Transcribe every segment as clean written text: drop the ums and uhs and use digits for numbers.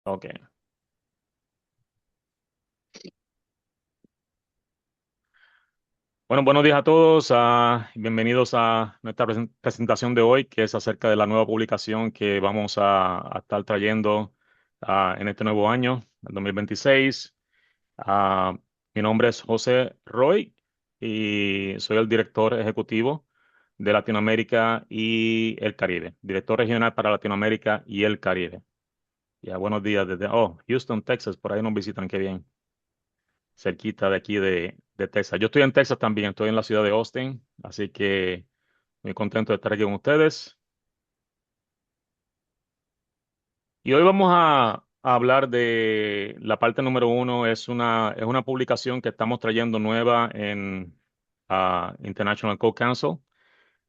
Ok. Bueno, buenos días a todos. Bienvenidos a nuestra presentación de hoy, que es acerca de la nueva publicación que vamos a estar trayendo en este nuevo año, el 2026. Ah, Mi nombre es José Roy y soy el director ejecutivo de Latinoamérica y el Caribe, director regional para Latinoamérica y el Caribe. Ya, buenos días desde Houston, Texas. Por ahí nos visitan, qué bien, cerquita de aquí de Texas. Yo estoy en Texas también, estoy en la ciudad de Austin, así que muy contento de estar aquí con ustedes. Y hoy vamos a hablar de la parte número uno, es una publicación que estamos trayendo nueva en International Code Council.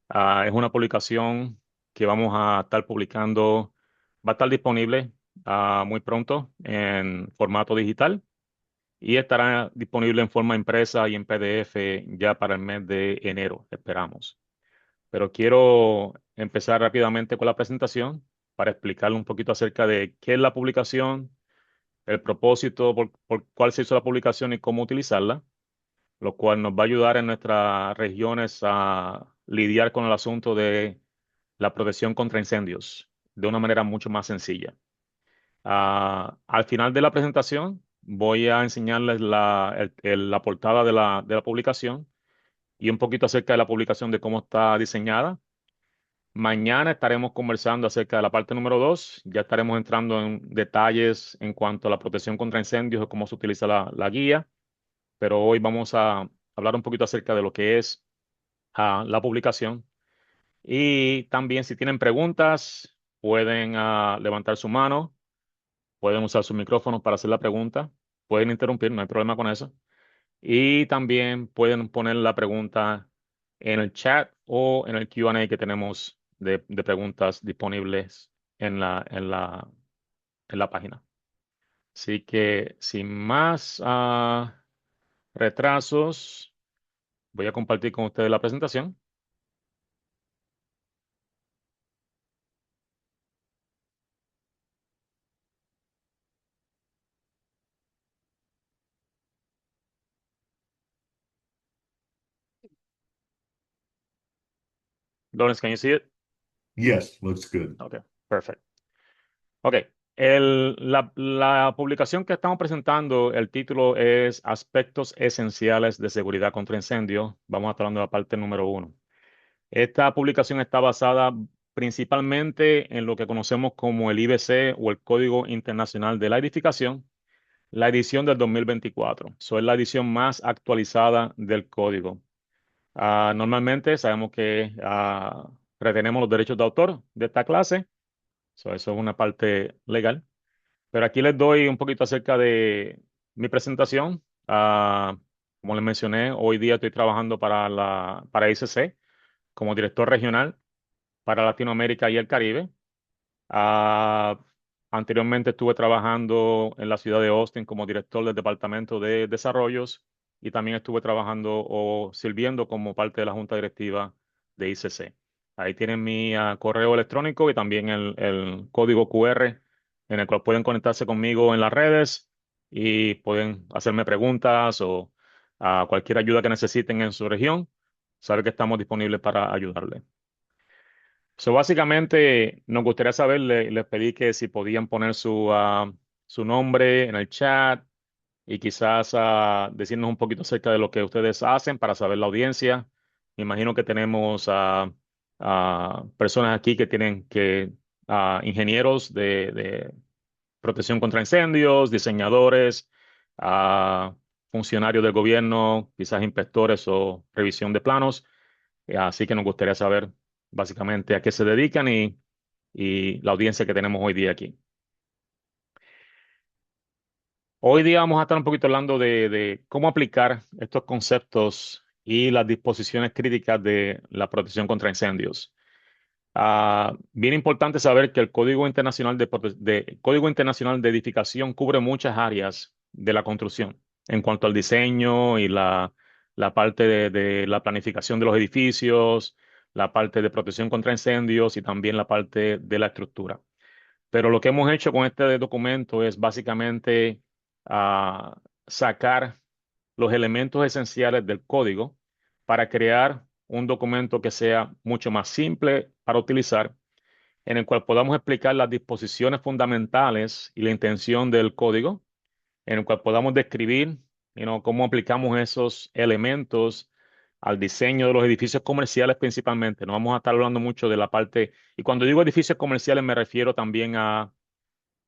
Es una publicación que vamos a estar publicando, va a estar disponible muy pronto en formato digital. Y estará disponible en forma impresa y en PDF ya para el mes de enero, esperamos. Pero quiero empezar rápidamente con la presentación para explicarle un poquito acerca de qué es la publicación, el propósito por cuál se hizo la publicación y cómo utilizarla, lo cual nos va a ayudar en nuestras regiones a lidiar con el asunto de la protección contra incendios de una manera mucho más sencilla. Al final de la presentación voy a enseñarles la portada de la publicación y un poquito acerca de la publicación de cómo está diseñada. Mañana estaremos conversando acerca de la parte número 2. Ya estaremos entrando en detalles en cuanto a la protección contra incendios y cómo se utiliza la guía, pero hoy vamos a hablar un poquito acerca de lo que es la publicación. Y también si tienen preguntas, pueden levantar su mano. Pueden usar su micrófono para hacer la pregunta. Pueden interrumpir, no hay problema con eso. Y también pueden poner la pregunta en el chat o en el Q&A que tenemos de preguntas disponibles en la página. Así que sin más retrasos, voy a compartir con ustedes la presentación. Lawrence, can you see it? Yes, looks good. Okay, perfect. Ok, la publicación que estamos presentando, el título es Aspectos Esenciales de Seguridad contra Incendio. Vamos a estar hablando de la parte número uno. Esta publicación está basada principalmente en lo que conocemos como el IBC o el Código Internacional de la Edificación, la edición del 2024. Eso es la edición más actualizada del código. Normalmente sabemos que retenemos los derechos de autor de esta clase. Eso es una parte legal. Pero aquí les doy un poquito acerca de mi presentación. Como les mencioné, hoy día estoy trabajando para ICC como director regional para Latinoamérica y el Caribe. Ah, Anteriormente estuve trabajando en la ciudad de Austin como director del Departamento de Desarrollos y también estuve trabajando o sirviendo como parte de la Junta Directiva de ICC. Ahí tienen mi correo electrónico y también el código QR en el cual pueden conectarse conmigo en las redes y pueden hacerme preguntas o cualquier ayuda que necesiten en su región. Sabe que estamos disponibles para ayudarle. Básicamente, nos gustaría saber, les pedí que si podían poner su nombre en el chat y quizás decirnos un poquito acerca de lo que ustedes hacen para saber la audiencia. Me imagino que tenemos personas aquí que tienen ingenieros de protección contra incendios, diseñadores, funcionarios del gobierno, quizás inspectores o revisión de planos. Así que nos gustaría saber básicamente a qué se dedican y la audiencia que tenemos hoy día aquí. Hoy día vamos a estar un poquito hablando de cómo aplicar estos conceptos y las disposiciones críticas de la protección contra incendios. Bien importante saber que el Código Internacional de Edificación cubre muchas áreas de la construcción en cuanto al diseño y la parte de la planificación de los edificios, la parte de protección contra incendios y también la parte de la estructura. Pero lo que hemos hecho con este documento es básicamente sacar los elementos esenciales del código para crear un documento que sea mucho más simple para utilizar, en el cual podamos explicar las disposiciones fundamentales y la intención del código, en el cual podamos describir, cómo aplicamos esos elementos al diseño de los edificios comerciales principalmente. No vamos a estar hablando mucho de la parte, y cuando digo edificios comerciales me refiero también a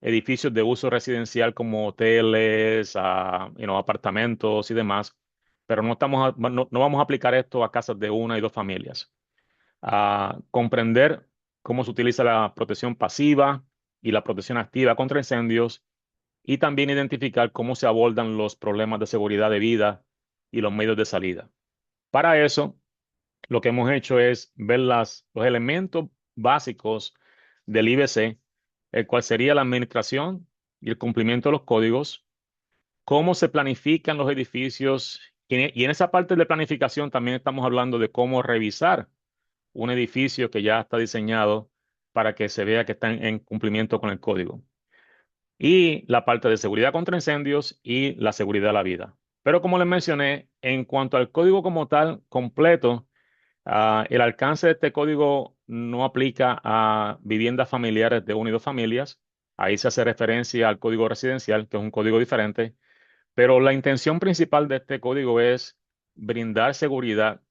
edificios de uso residencial como hoteles, apartamentos y demás, pero no vamos a aplicar esto a casas de una y dos familias. A comprender cómo se utiliza la protección pasiva y la protección activa contra incendios y también identificar cómo se abordan los problemas de seguridad de vida y los medios de salida. Para eso, lo que hemos hecho es ver los elementos básicos del IBC, el cual sería la administración y el cumplimiento de los códigos, cómo se planifican los edificios, y en esa parte de planificación también estamos hablando de cómo revisar un edificio que ya está diseñado para que se vea que está en cumplimiento con el código. Y la parte de seguridad contra incendios y la seguridad de la vida. Pero como les mencioné, en cuanto al código como tal completo, el alcance de este código no aplica a viviendas familiares de una y dos familias. Ahí se hace referencia al código residencial, que es un código diferente. Pero la intención principal de este código es brindar seguridad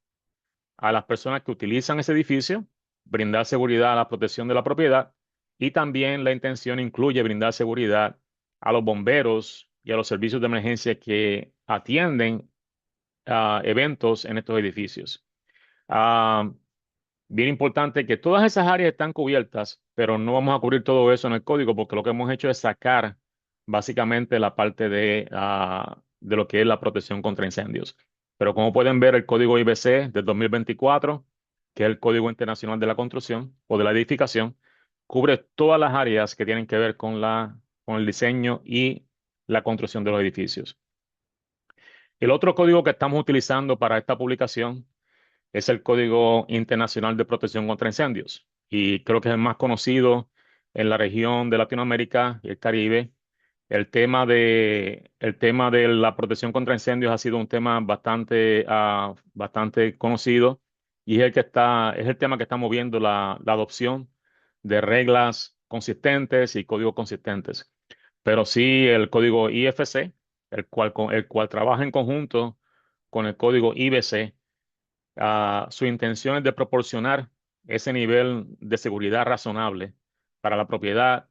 a las personas que utilizan ese edificio, brindar seguridad a la protección de la propiedad y también la intención incluye brindar seguridad a los bomberos y a los servicios de emergencia que atienden eventos en estos edificios. Ah, Bien importante que todas esas áreas están cubiertas, pero no vamos a cubrir todo eso en el código porque lo que hemos hecho es sacar básicamente la parte de lo que es la protección contra incendios. Pero como pueden ver, el código IBC del 2024, que es el Código Internacional de la Construcción o de la Edificación, cubre todas las áreas que tienen que ver con el diseño y la construcción de los edificios. El otro código que estamos utilizando para esta publicación es el Código Internacional de Protección contra Incendios y creo que es el más conocido en la región de Latinoamérica y el Caribe. El tema de la protección contra incendios ha sido un tema bastante conocido y es el tema que está moviendo la adopción de reglas consistentes y códigos consistentes. Pero sí el código IFC, el cual trabaja en conjunto con el código IBC. Su intención es de proporcionar ese nivel de seguridad razonable para la propiedad,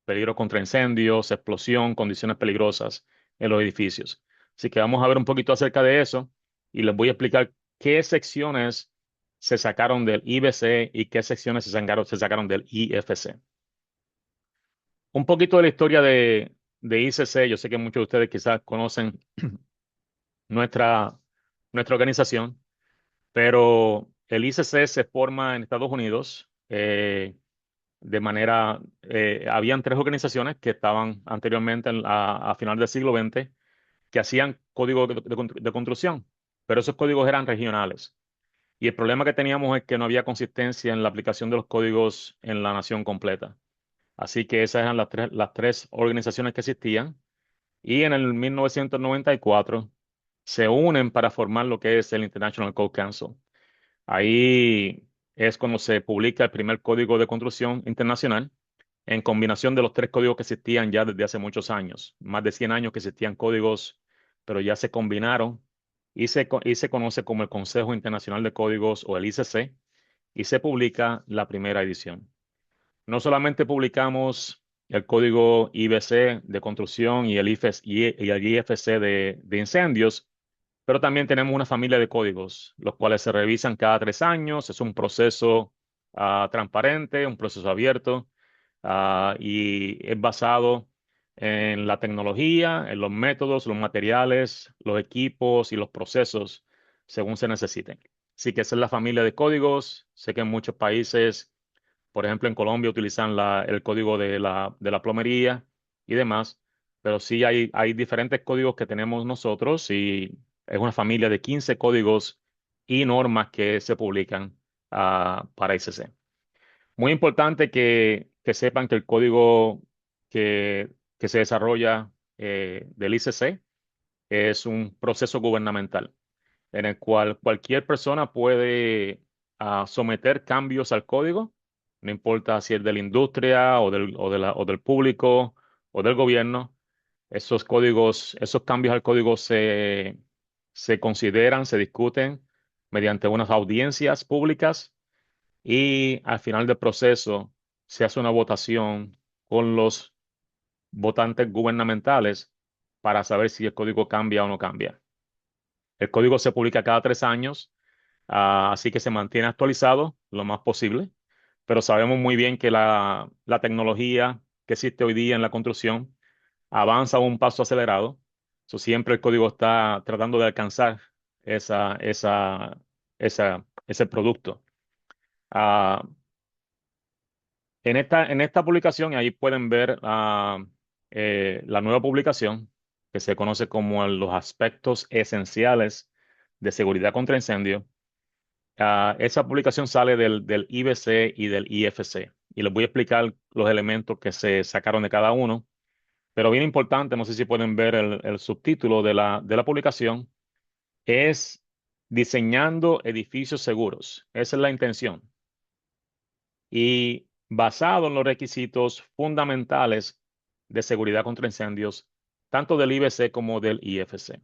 peligro contra incendios, explosión, condiciones peligrosas en los edificios. Así que vamos a ver un poquito acerca de eso y les voy a explicar qué secciones se sacaron del IBC y qué secciones se sacaron del IFC. Un poquito de la historia de ICC. Yo sé que muchos de ustedes quizás conocen nuestra, nuestra organización. Pero el ICC se forma en Estados Unidos habían tres organizaciones que estaban anteriormente a final del siglo XX que hacían códigos de construcción, pero esos códigos eran regionales. Y el problema que teníamos es que no había consistencia en la aplicación de los códigos en la nación completa. Así que esas eran las tres organizaciones que existían. Y en el 1994 se unen para formar lo que es el International Code Council. Ahí es cuando se publica el primer código de construcción internacional en combinación de los tres códigos que existían ya desde hace muchos años. Más de 100 años que existían códigos, pero ya se combinaron y se conoce como el Consejo Internacional de Códigos o el ICC y se publica la primera edición. No solamente publicamos el código IBC de construcción y el IFC de incendios, pero también tenemos una familia de códigos, los cuales se revisan cada 3 años. Es un proceso transparente, un proceso abierto, y es basado en la tecnología, en los métodos, los materiales, los equipos y los procesos según se necesiten. Así que esa es la familia de códigos. Sé que en muchos países, por ejemplo en Colombia, utilizan el código de la plomería y demás, pero sí hay diferentes códigos que tenemos nosotros y es una familia de 15 códigos y normas que se publican para ICC. Muy importante que que sepan que el código que, que se desarrolla del ICC es un proceso gubernamental en el cual cualquier persona puede someter cambios al código, no importa si es de la industria o del público o del gobierno. Esos códigos, esos cambios al código se consideran, se discuten mediante unas audiencias públicas y al final del proceso se hace una votación con los votantes gubernamentales para saber si el código cambia o no cambia. El código se publica cada 3 años, así que se mantiene actualizado lo más posible, pero sabemos muy bien que la tecnología que existe hoy día en la construcción avanza a un paso acelerado. Siempre el código está tratando de alcanzar esa, esa, ese producto. Ah, en esta publicación, ahí pueden ver la nueva publicación que se conoce como los aspectos esenciales de seguridad contra incendio. Esa publicación sale del IBC y del IFC y les voy a explicar los elementos que se sacaron de cada uno. Pero bien importante, no sé si pueden ver el subtítulo de la publicación, es diseñando edificios seguros. Esa es la intención. Y basado en los requisitos fundamentales de seguridad contra incendios, tanto del IBC como del IFC.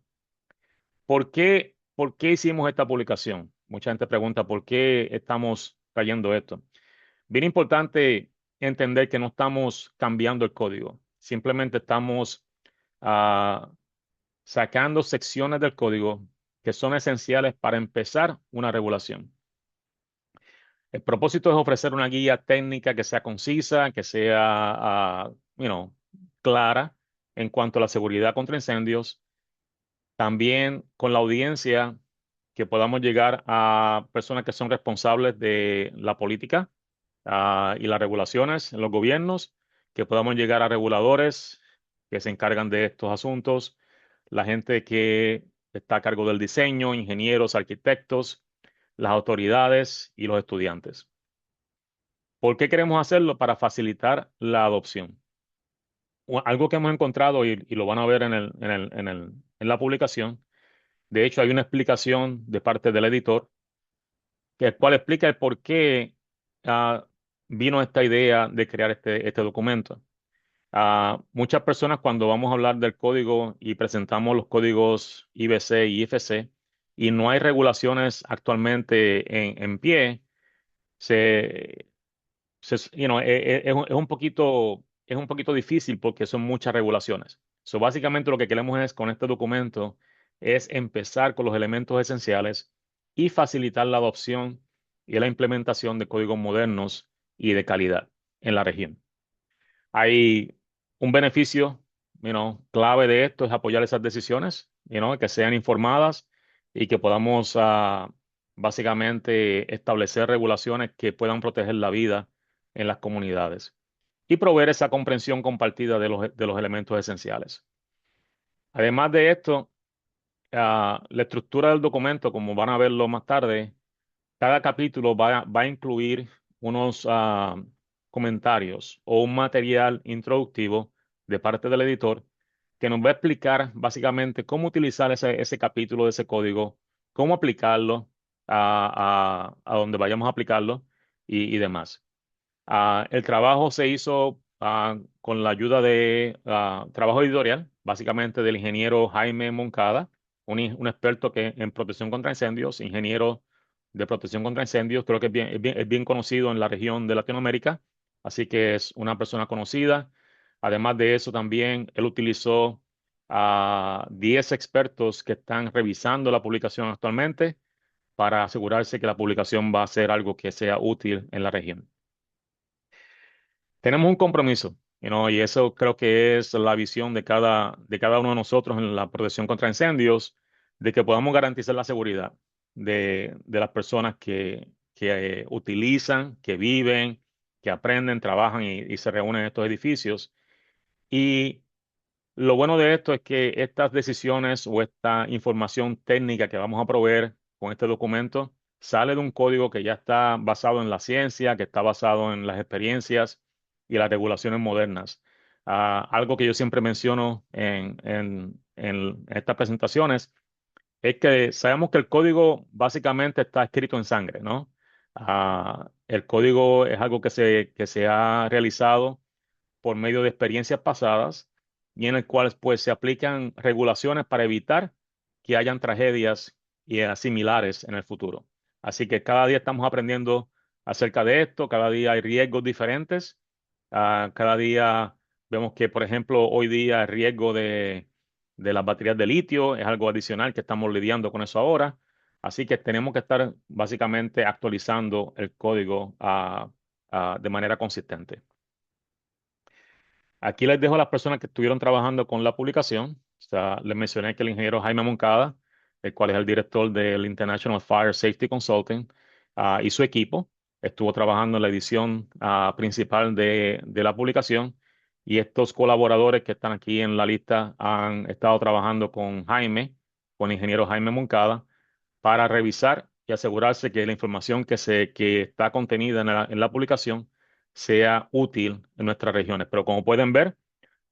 ¿Por qué hicimos esta publicación? Mucha gente pregunta por qué estamos trayendo esto. Bien importante entender que no estamos cambiando el código, simplemente estamos ah, sacando secciones del código que son esenciales para empezar una regulación. El propósito es ofrecer una guía técnica que sea concisa, que sea, clara en cuanto a la seguridad contra incendios. También con la audiencia que podamos llegar a personas que son responsables de la política y las regulaciones en los gobiernos, que podamos llegar a reguladores que se encargan de estos asuntos, la gente que está a cargo del diseño, ingenieros, arquitectos, las autoridades y los estudiantes. ¿Por qué queremos hacerlo? Para facilitar la adopción. Algo que hemos encontrado y lo van a ver en la publicación. De hecho, hay una explicación de parte del editor, el cual explica el por qué ah, vino esta idea de crear este documento. Muchas personas cuando vamos a hablar del código y presentamos los códigos IBC y IFC y no hay regulaciones actualmente en pie, se, es un poquito difícil porque son muchas regulaciones. Básicamente lo que queremos es con este documento es empezar con los elementos esenciales y facilitar la adopción y la implementación de códigos modernos y de calidad en la región. Hay un beneficio, clave de esto es apoyar esas decisiones, que sean informadas y que podamos básicamente establecer regulaciones que puedan proteger la vida en las comunidades y proveer esa comprensión compartida de los elementos esenciales. Además de esto, la estructura del documento, como van a verlo más tarde, cada capítulo va a incluir unos comentarios o un material introductivo de parte del editor que nos va a explicar básicamente cómo utilizar ese capítulo de ese código, cómo aplicarlo a donde vayamos a aplicarlo y demás. El trabajo se hizo con la ayuda de trabajo editorial, básicamente del ingeniero Jaime Moncada, un experto en protección contra incendios, ingeniero de protección contra incendios, creo que es bien conocido en la región de Latinoamérica, así que es una persona conocida. Además de eso, también él utilizó a 10 expertos que están revisando la publicación actualmente para asegurarse que la publicación va a ser algo que sea útil en la región. Tenemos un compromiso, y eso creo que es la visión de cada uno de nosotros en la protección contra incendios, de que podamos garantizar la seguridad de las personas que utilizan, que viven, que aprenden, trabajan y se reúnen en estos edificios. Y lo bueno de esto es que estas decisiones o esta información técnica que vamos a proveer con este documento sale de un código que ya está basado en la ciencia, que está basado en las experiencias y las regulaciones modernas. Algo que yo siempre menciono en estas presentaciones es que sabemos que el código básicamente está escrito en sangre, ¿no? El código es algo que se ha realizado por medio de experiencias pasadas y en el cual pues se aplican regulaciones para evitar que hayan tragedias similares en el futuro. Así que cada día estamos aprendiendo acerca de esto, cada día hay riesgos diferentes. Cada día vemos que, por ejemplo, hoy día el riesgo de las baterías de litio es algo adicional que estamos lidiando con eso ahora. Así que tenemos que estar básicamente actualizando el código de manera consistente. Aquí les dejo a las personas que estuvieron trabajando con la publicación. O sea, les mencioné que el ingeniero Jaime Moncada, el cual es el director del International Fire Safety Consulting, y su equipo estuvo trabajando en la edición principal de la publicación. Y estos colaboradores que están aquí en la lista han estado trabajando con Jaime, con el ingeniero Jaime Moncada, para revisar y asegurarse que la información que está contenida en la publicación sea útil en nuestras regiones. Pero como pueden ver,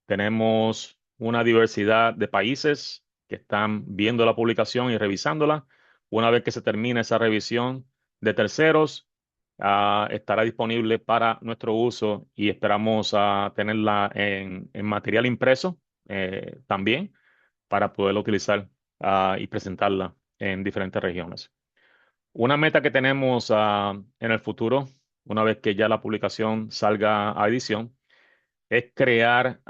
tenemos una diversidad de países que están viendo la publicación y revisándola. Una vez que se termine esa revisión de terceros, estará disponible para nuestro uso y esperamos tenerla en material impreso también para poderla utilizar y presentarla en diferentes regiones. Una meta que tenemos en el futuro, una vez que ya la publicación salga a edición, es crear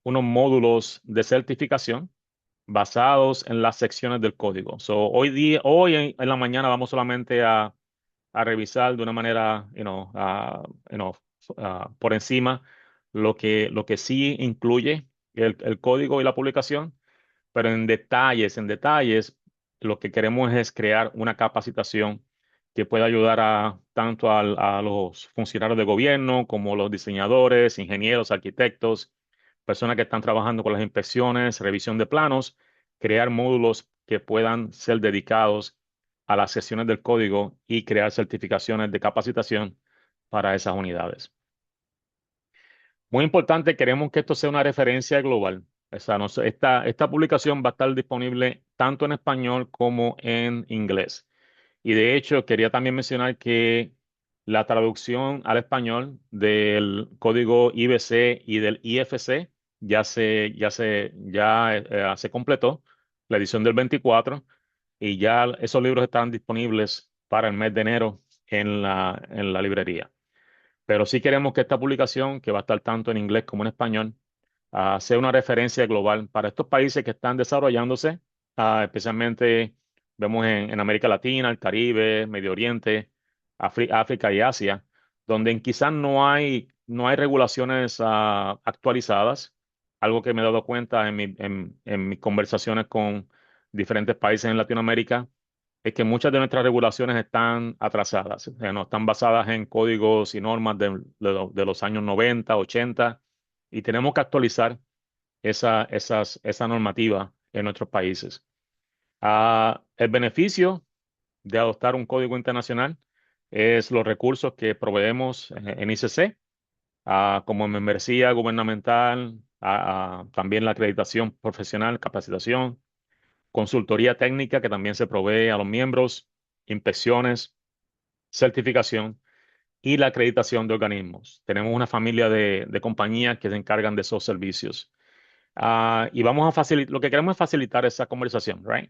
unos módulos de certificación basados en las secciones del código. So, hoy en la mañana vamos solamente a revisar de una manera, you know, por encima lo que sí incluye el código y la publicación, pero en detalles, lo que queremos es crear una capacitación que pueda ayudar a los funcionarios de gobierno, como los diseñadores, ingenieros, arquitectos, personas que están trabajando con las inspecciones, revisión de planos, crear módulos que puedan ser dedicados a las sesiones del código y crear certificaciones de capacitación para esas unidades. Muy importante, queremos que esto sea una referencia global. O sea, esta publicación va a estar disponible tanto en español como en inglés. Y de hecho, quería también mencionar que la traducción al español del código IBC y del IFC se completó, la edición del 24, y ya esos libros están disponibles para el mes de enero en la librería. Pero sí queremos que esta publicación, que va a estar tanto en inglés como en español, sea una referencia global para estos países que están desarrollándose, especialmente vemos en América Latina, el Caribe, Medio Oriente, África y Asia, donde quizás no hay regulaciones actualizadas, algo que me he dado cuenta en mis conversaciones con diferentes países en Latinoamérica es que muchas de nuestras regulaciones están atrasadas, o sea, no están basadas en códigos y normas de los años 90, 80, y tenemos que actualizar esa normativa en nuestros países. El beneficio de adoptar un código internacional es los recursos que proveemos en ICC, como membresía gubernamental, también la acreditación profesional, capacitación, consultoría técnica que también se provee a los miembros, inspecciones, certificación y la acreditación de organismos. Tenemos una familia de compañías que se encargan de esos servicios. Y vamos a facilitar, lo que queremos es facilitar esa conversación, right?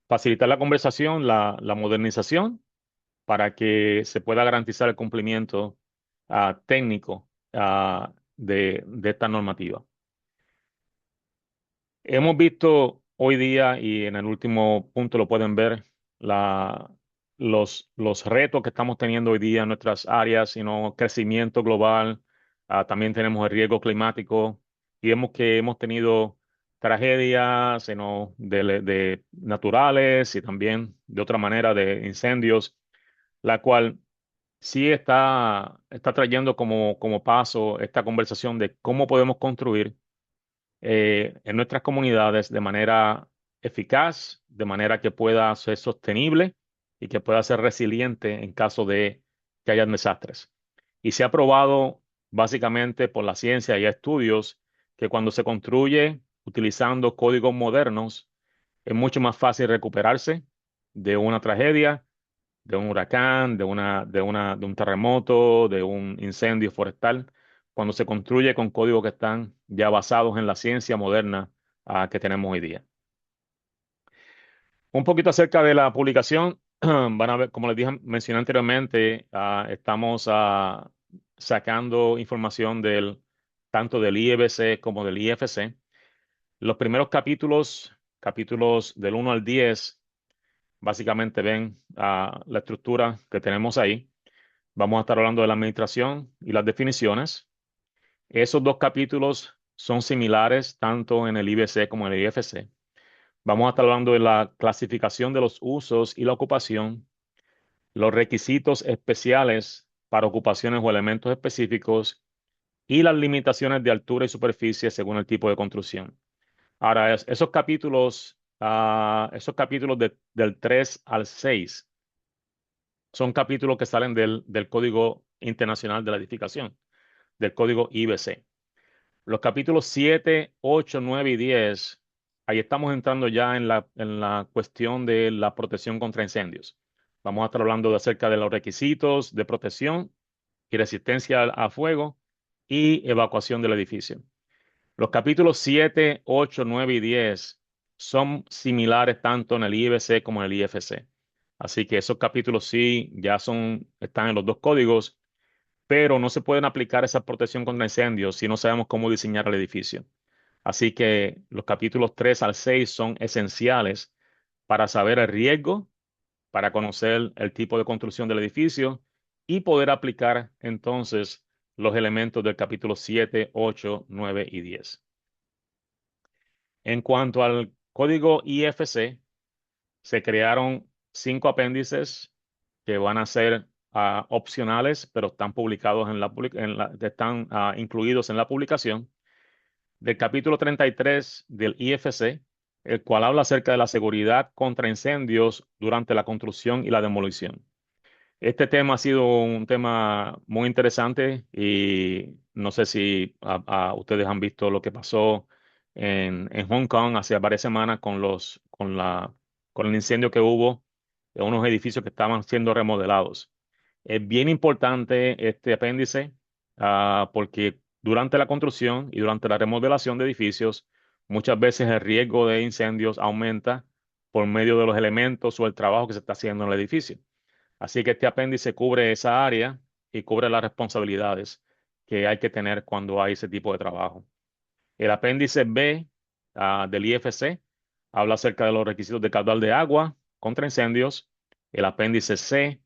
Facilitar la conversación, la modernización, para que se pueda garantizar el cumplimiento técnico de esta normativa. Hemos visto hoy día, y en el último punto lo pueden ver, la, los retos que estamos teniendo hoy día en nuestras áreas, sino crecimiento global, también tenemos el riesgo climático, y vemos que hemos tenido tragedias, de naturales y también de otra manera de incendios, la cual sí está trayendo como paso esta conversación de cómo podemos construir en nuestras comunidades de manera eficaz, de manera que pueda ser sostenible y que pueda ser resiliente en caso de que haya desastres. Y se ha probado básicamente por la ciencia y estudios que cuando se construye utilizando códigos modernos, es mucho más fácil recuperarse de una tragedia, de un huracán, de un terremoto, de un incendio forestal, cuando se construye con códigos que están ya basados en la ciencia moderna que tenemos hoy día. Un poquito acerca de la publicación, van a ver, como les dije, mencioné anteriormente, estamos sacando información tanto del IEBC como del IFC. Los primeros capítulos del 1 al 10, básicamente ven la estructura que tenemos ahí. Vamos a estar hablando de la administración y las definiciones. Esos dos capítulos son similares tanto en el IBC como en el IFC. Vamos a estar hablando de la clasificación de los usos y la ocupación, los requisitos especiales para ocupaciones o elementos específicos y las limitaciones de altura y superficie según el tipo de construcción. Ahora, esos capítulos del 3 al 6 son capítulos que salen del Código Internacional de la Edificación, del Código IBC. Los capítulos 7, 8, 9 y 10, ahí estamos entrando ya en la cuestión de la protección contra incendios. Vamos a estar hablando acerca de los requisitos de protección y resistencia a fuego y evacuación del edificio. Los capítulos 7, 8, 9 y 10 son similares tanto en el IBC como en el IFC. Así que esos capítulos sí están en los dos códigos, pero no se pueden aplicar esa protección contra incendios si no sabemos cómo diseñar el edificio. Así que los capítulos 3 al 6 son esenciales para saber el riesgo, para conocer el tipo de construcción del edificio y poder aplicar entonces los elementos del capítulo 7, 8, 9 y 10. En cuanto al código IFC, se crearon 5 apéndices que van a ser opcionales, pero están publicados están incluidos en la publicación del capítulo 33 del IFC, el cual habla acerca de la seguridad contra incendios durante la construcción y la demolición. Este tema ha sido un tema muy interesante y no sé si ustedes han visto lo que pasó en Hong Kong hace varias semanas con el incendio que hubo en unos edificios que estaban siendo remodelados. Es bien importante este apéndice porque durante la construcción y durante la remodelación de edificios, muchas veces el riesgo de incendios aumenta por medio de los elementos o el trabajo que se está haciendo en el edificio. Así que este apéndice cubre esa área y cubre las responsabilidades que hay que tener cuando hay ese tipo de trabajo. El apéndice B del IFC habla acerca de los requisitos de caudal de agua contra incendios. El apéndice C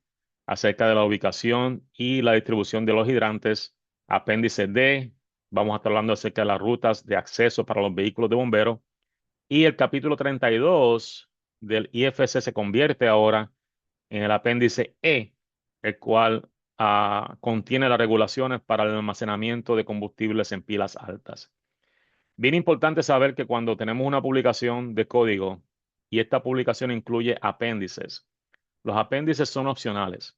acerca de la ubicación y la distribución de los hidrantes. Apéndice D, vamos a estar hablando acerca de las rutas de acceso para los vehículos de bomberos. Y el capítulo 32 del IFC se convierte ahora en el apéndice E, el cual contiene las regulaciones para el almacenamiento de combustibles en pilas altas. Bien importante saber que cuando tenemos una publicación de código y esta publicación incluye apéndices, los apéndices son opcionales.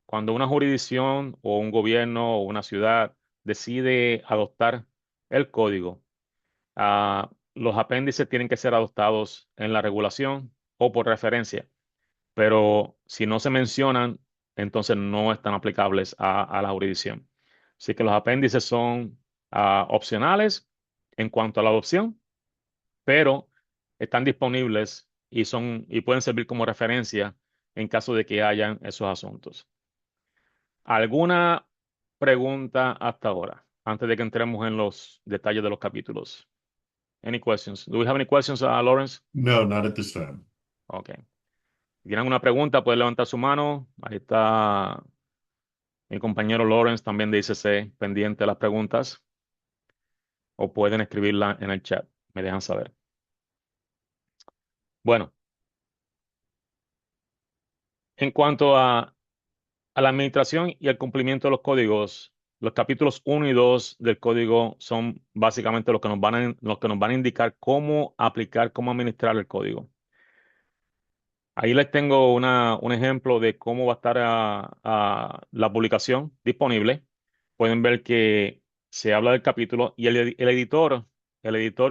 Cuando una jurisdicción o un gobierno o una ciudad decide adoptar el código, los apéndices tienen que ser adoptados en la regulación o por referencia, pero si no se mencionan, entonces no están aplicables a la jurisdicción. Así que los apéndices son opcionales en cuanto a la adopción, pero están disponibles y pueden servir como referencia en caso de que hayan esos asuntos. ¿Alguna pregunta hasta ahora, antes de que entremos en los detalles de los capítulos? Any questions? Do we have any questions, Lawrence? No, not at this time. Okay. Si tienen una pregunta, pueden levantar su mano. Ahí está mi compañero Lawrence, también de ICC, pendiente de las preguntas, o pueden escribirla en el chat. Me dejan saber. Bueno, en cuanto a la administración y el cumplimiento de los códigos, los capítulos 1 y 2 del código son básicamente los que nos van a indicar cómo aplicar, cómo administrar el código. Ahí les tengo un ejemplo de cómo va a estar la publicación disponible. pueden ver que se habla del capítulo y el editor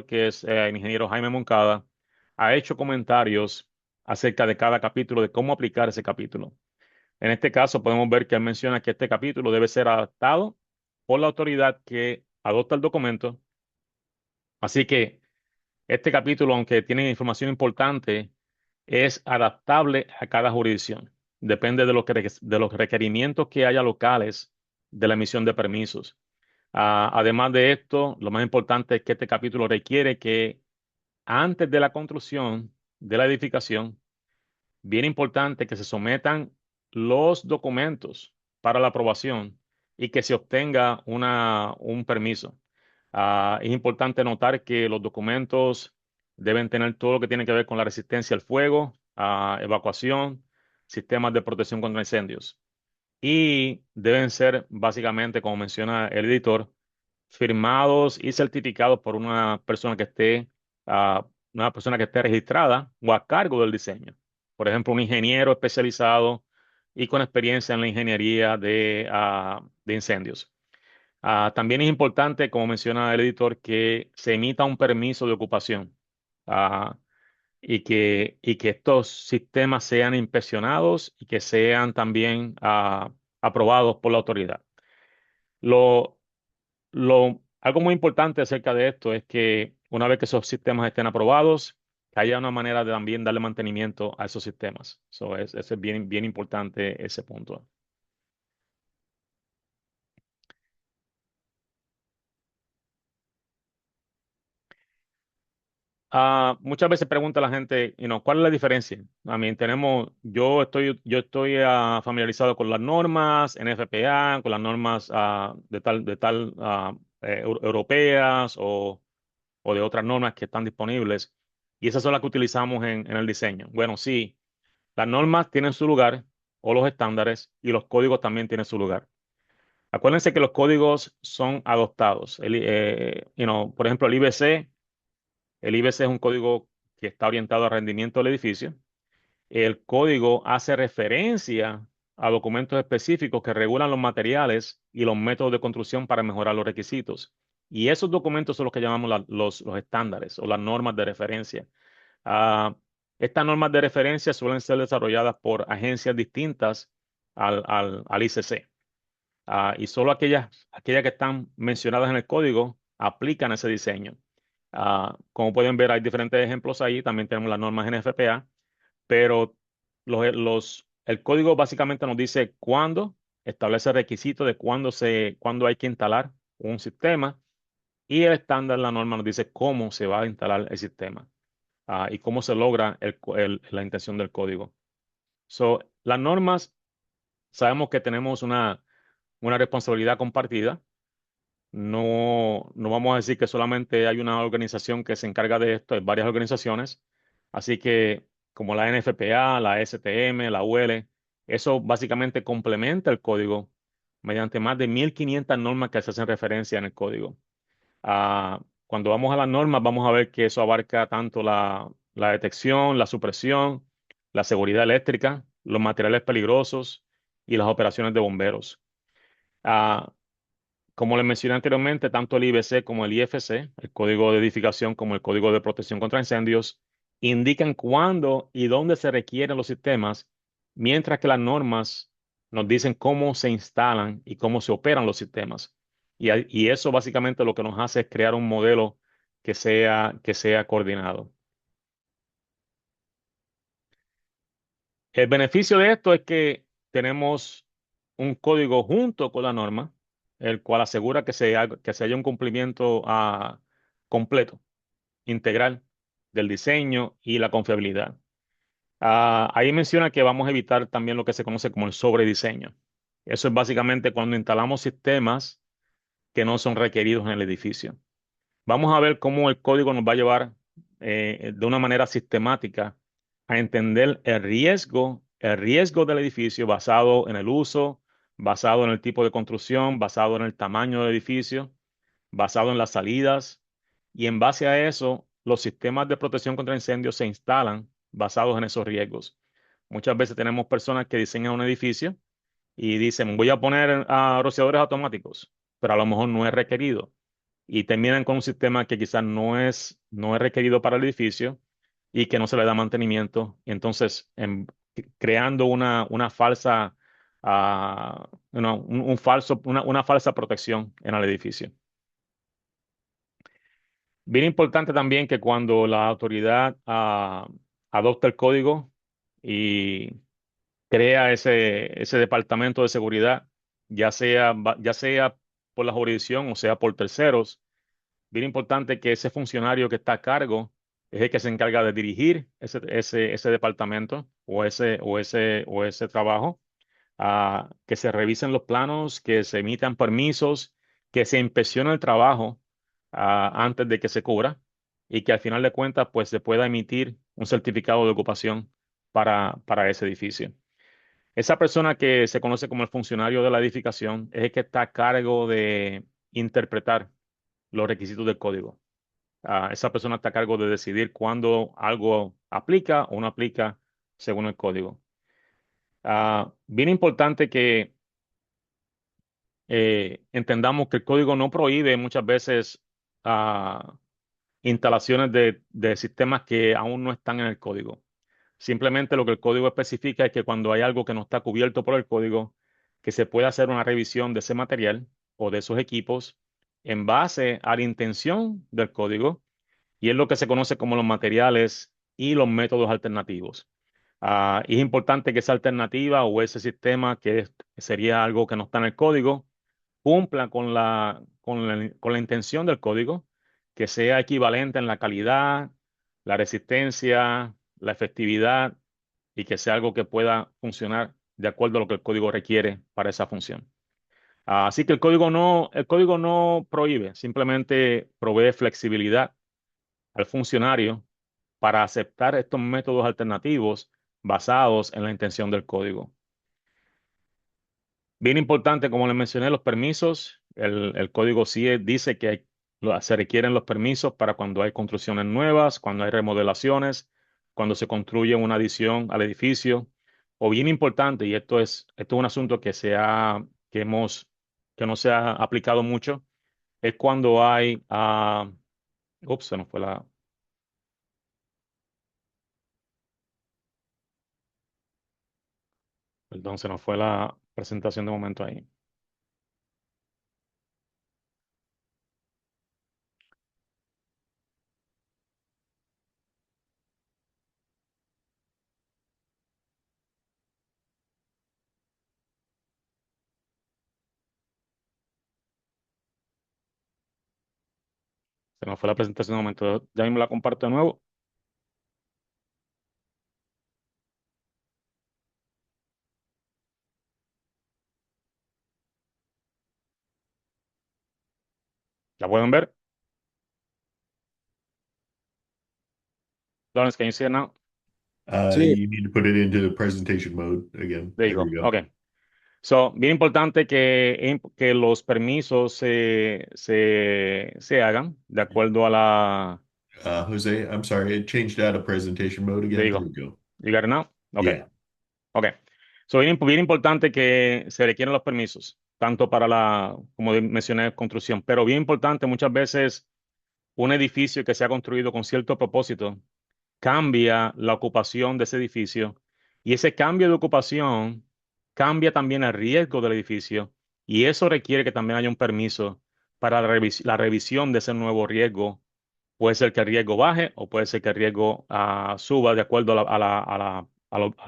que es el ingeniero Jaime Moncada, ha hecho comentarios acerca de cada capítulo, de cómo aplicar ese capítulo. En este caso, podemos ver que él menciona que este capítulo debe ser adaptado por la autoridad que adopta el documento. Así que este capítulo, aunque tiene información importante, es adaptable a cada jurisdicción. Depende de los requerimientos que haya locales de la emisión de permisos. Además de esto, lo más importante es que este capítulo requiere que antes de la construcción de la edificación, bien importante que se sometan los documentos para la aprobación y que se obtenga un permiso. Es importante notar que los documentos deben tener todo lo que tiene que ver con la resistencia al fuego, evacuación, sistemas de protección contra incendios. Y deben ser básicamente, como menciona el editor, firmados y certificados por ah, una persona que esté registrada o a cargo del diseño. Por ejemplo, un ingeniero especializado y con experiencia en la ingeniería de incendios. También es importante, como menciona el editor, que se emita un permiso de ocupación, ah, y que estos sistemas sean inspeccionados y que sean también aprobados por la autoridad. Lo, Algo muy importante acerca de esto es que una vez que esos sistemas estén aprobados, que haya una manera de también darle mantenimiento a esos sistemas. Ese es bien, bien importante ese punto. Muchas veces pregunta la gente, ¿cuál es la diferencia? Yo estoy familiarizado con las normas NFPA, con las normas europeas o de otras normas que están disponibles, y esas son las que utilizamos en el diseño. Bueno, sí, las normas tienen su lugar, o los estándares, y los códigos también tienen su lugar. Acuérdense que los códigos son adoptados. Por ejemplo, el IBC es un código que está orientado al rendimiento del edificio. El código hace referencia a documentos específicos que regulan los materiales y los métodos de construcción para mejorar los requisitos. Y esos documentos son los que llamamos los estándares o las normas de referencia. Ah, Estas normas de referencia suelen ser desarrolladas por agencias distintas al ICC. Y solo aquellas que están mencionadas en el código aplican ese diseño. Como pueden ver, hay diferentes ejemplos ahí. También tenemos las normas NFPA, pero el código básicamente nos dice cuándo, establece requisitos de cuándo hay que instalar un sistema, y el estándar, la norma, nos dice cómo se va a instalar el sistema, y cómo se logra la intención del código. Las normas, sabemos que tenemos una responsabilidad compartida. No vamos a decir que solamente hay una organización que se encarga de esto, hay varias organizaciones. Así que, como la NFPA, la STM, la UL, eso básicamente complementa el código mediante más de 1.500 normas que se hacen referencia en el código. Cuando vamos a las normas, vamos a ver que eso abarca tanto la detección, la supresión, la seguridad eléctrica, los materiales peligrosos y las operaciones de bomberos. Ah, Como les mencioné anteriormente, tanto el IBC como el IFC, el Código de Edificación como el Código de Protección contra Incendios, indican cuándo y dónde se requieren los sistemas, mientras que las normas nos dicen cómo se instalan y cómo se operan los sistemas. Y eso básicamente lo que nos hace es crear un modelo que sea coordinado. El beneficio de esto es que tenemos un código junto con la norma, el cual asegura que se haya un cumplimiento completo, integral del diseño y la confiabilidad. Ahí menciona que vamos a evitar también lo que se conoce como el sobrediseño. Eso es básicamente cuando instalamos sistemas que no son requeridos en el edificio. Vamos a ver cómo el código nos va a llevar de una manera sistemática a entender el riesgo del edificio basado en el uso, basado en el tipo de construcción, basado en el tamaño del edificio, basado en las salidas. Y en base a eso, los sistemas de protección contra incendios se instalan basados en esos riesgos. Muchas veces tenemos personas que diseñan un edificio y dicen, voy a poner rociadores automáticos. pero a lo mejor no es requerido. Y terminan con un sistema que quizás no es requerido para el edificio y que no se le da mantenimiento. Y entonces, creando una falsa, una falsa protección en el edificio. Bien importante también que cuando la autoridad adopta el código y crea ese departamento de seguridad, ya sea por la jurisdicción o sea por terceros, bien importante que ese funcionario que está a cargo es el que se encarga de dirigir ese departamento o ese trabajo, que se revisen los planos, que se emitan permisos, que se inspeccione el trabajo antes de que se cubra y que al final de cuentas pues se pueda emitir un certificado de ocupación para ese edificio. Esa persona que se conoce como el funcionario de la edificación es el que está a cargo de interpretar los requisitos del código. Esa persona está a cargo de decidir cuándo algo aplica o no aplica según el código. Bien importante que entendamos que el código no prohíbe muchas veces ah, instalaciones de sistemas que aún no están en el código. Simplemente lo que el código especifica es que cuando hay algo que no está cubierto por el código, que se puede hacer una revisión de ese material o de esos equipos en base a la intención del código, y es lo que se conoce como los materiales y los métodos alternativos. Y es importante que esa alternativa o ese sistema, sería algo que no está en el código, cumpla con la intención del código, que sea equivalente en la calidad, la resistencia, la efectividad y que sea algo que pueda funcionar de acuerdo a lo que el código requiere para esa función. Así que el código no prohíbe, simplemente provee flexibilidad al funcionario para aceptar estos métodos alternativos basados en la intención del código. Bien importante, como les mencioné, los permisos. El código sí dice que se requieren los permisos para cuando hay construcciones nuevas, cuando hay remodelaciones, cuando se construye una adición al edificio. O bien importante, y esto es un asunto que no se ha aplicado mucho, es cuando hay, ups, perdón, se nos fue la presentación de momento ahí. Se nos fue la presentación de momento. Ya mismo la comparto de nuevo. ¿La pueden ver? Lawrence, can you see it now? Sí, You need to put it into presentation mode again. There you There go. you go. Okay. So, bien importante que los permisos se hagan de acuerdo a la. Jose, I'm sorry, it changed out of presentation mode There again. you There go. we go. You got it now? Okay. Yeah. Okay. So, bien importante que se requieren los permisos, tanto para como mencioné, construcción, pero bien importante, muchas veces un edificio que se ha construido con cierto propósito cambia la ocupación de ese edificio y ese cambio de ocupación cambia también el riesgo del edificio y eso requiere que también haya un permiso para la revisión de ese nuevo riesgo. Puede ser que el riesgo baje o puede ser que el riesgo suba de acuerdo a la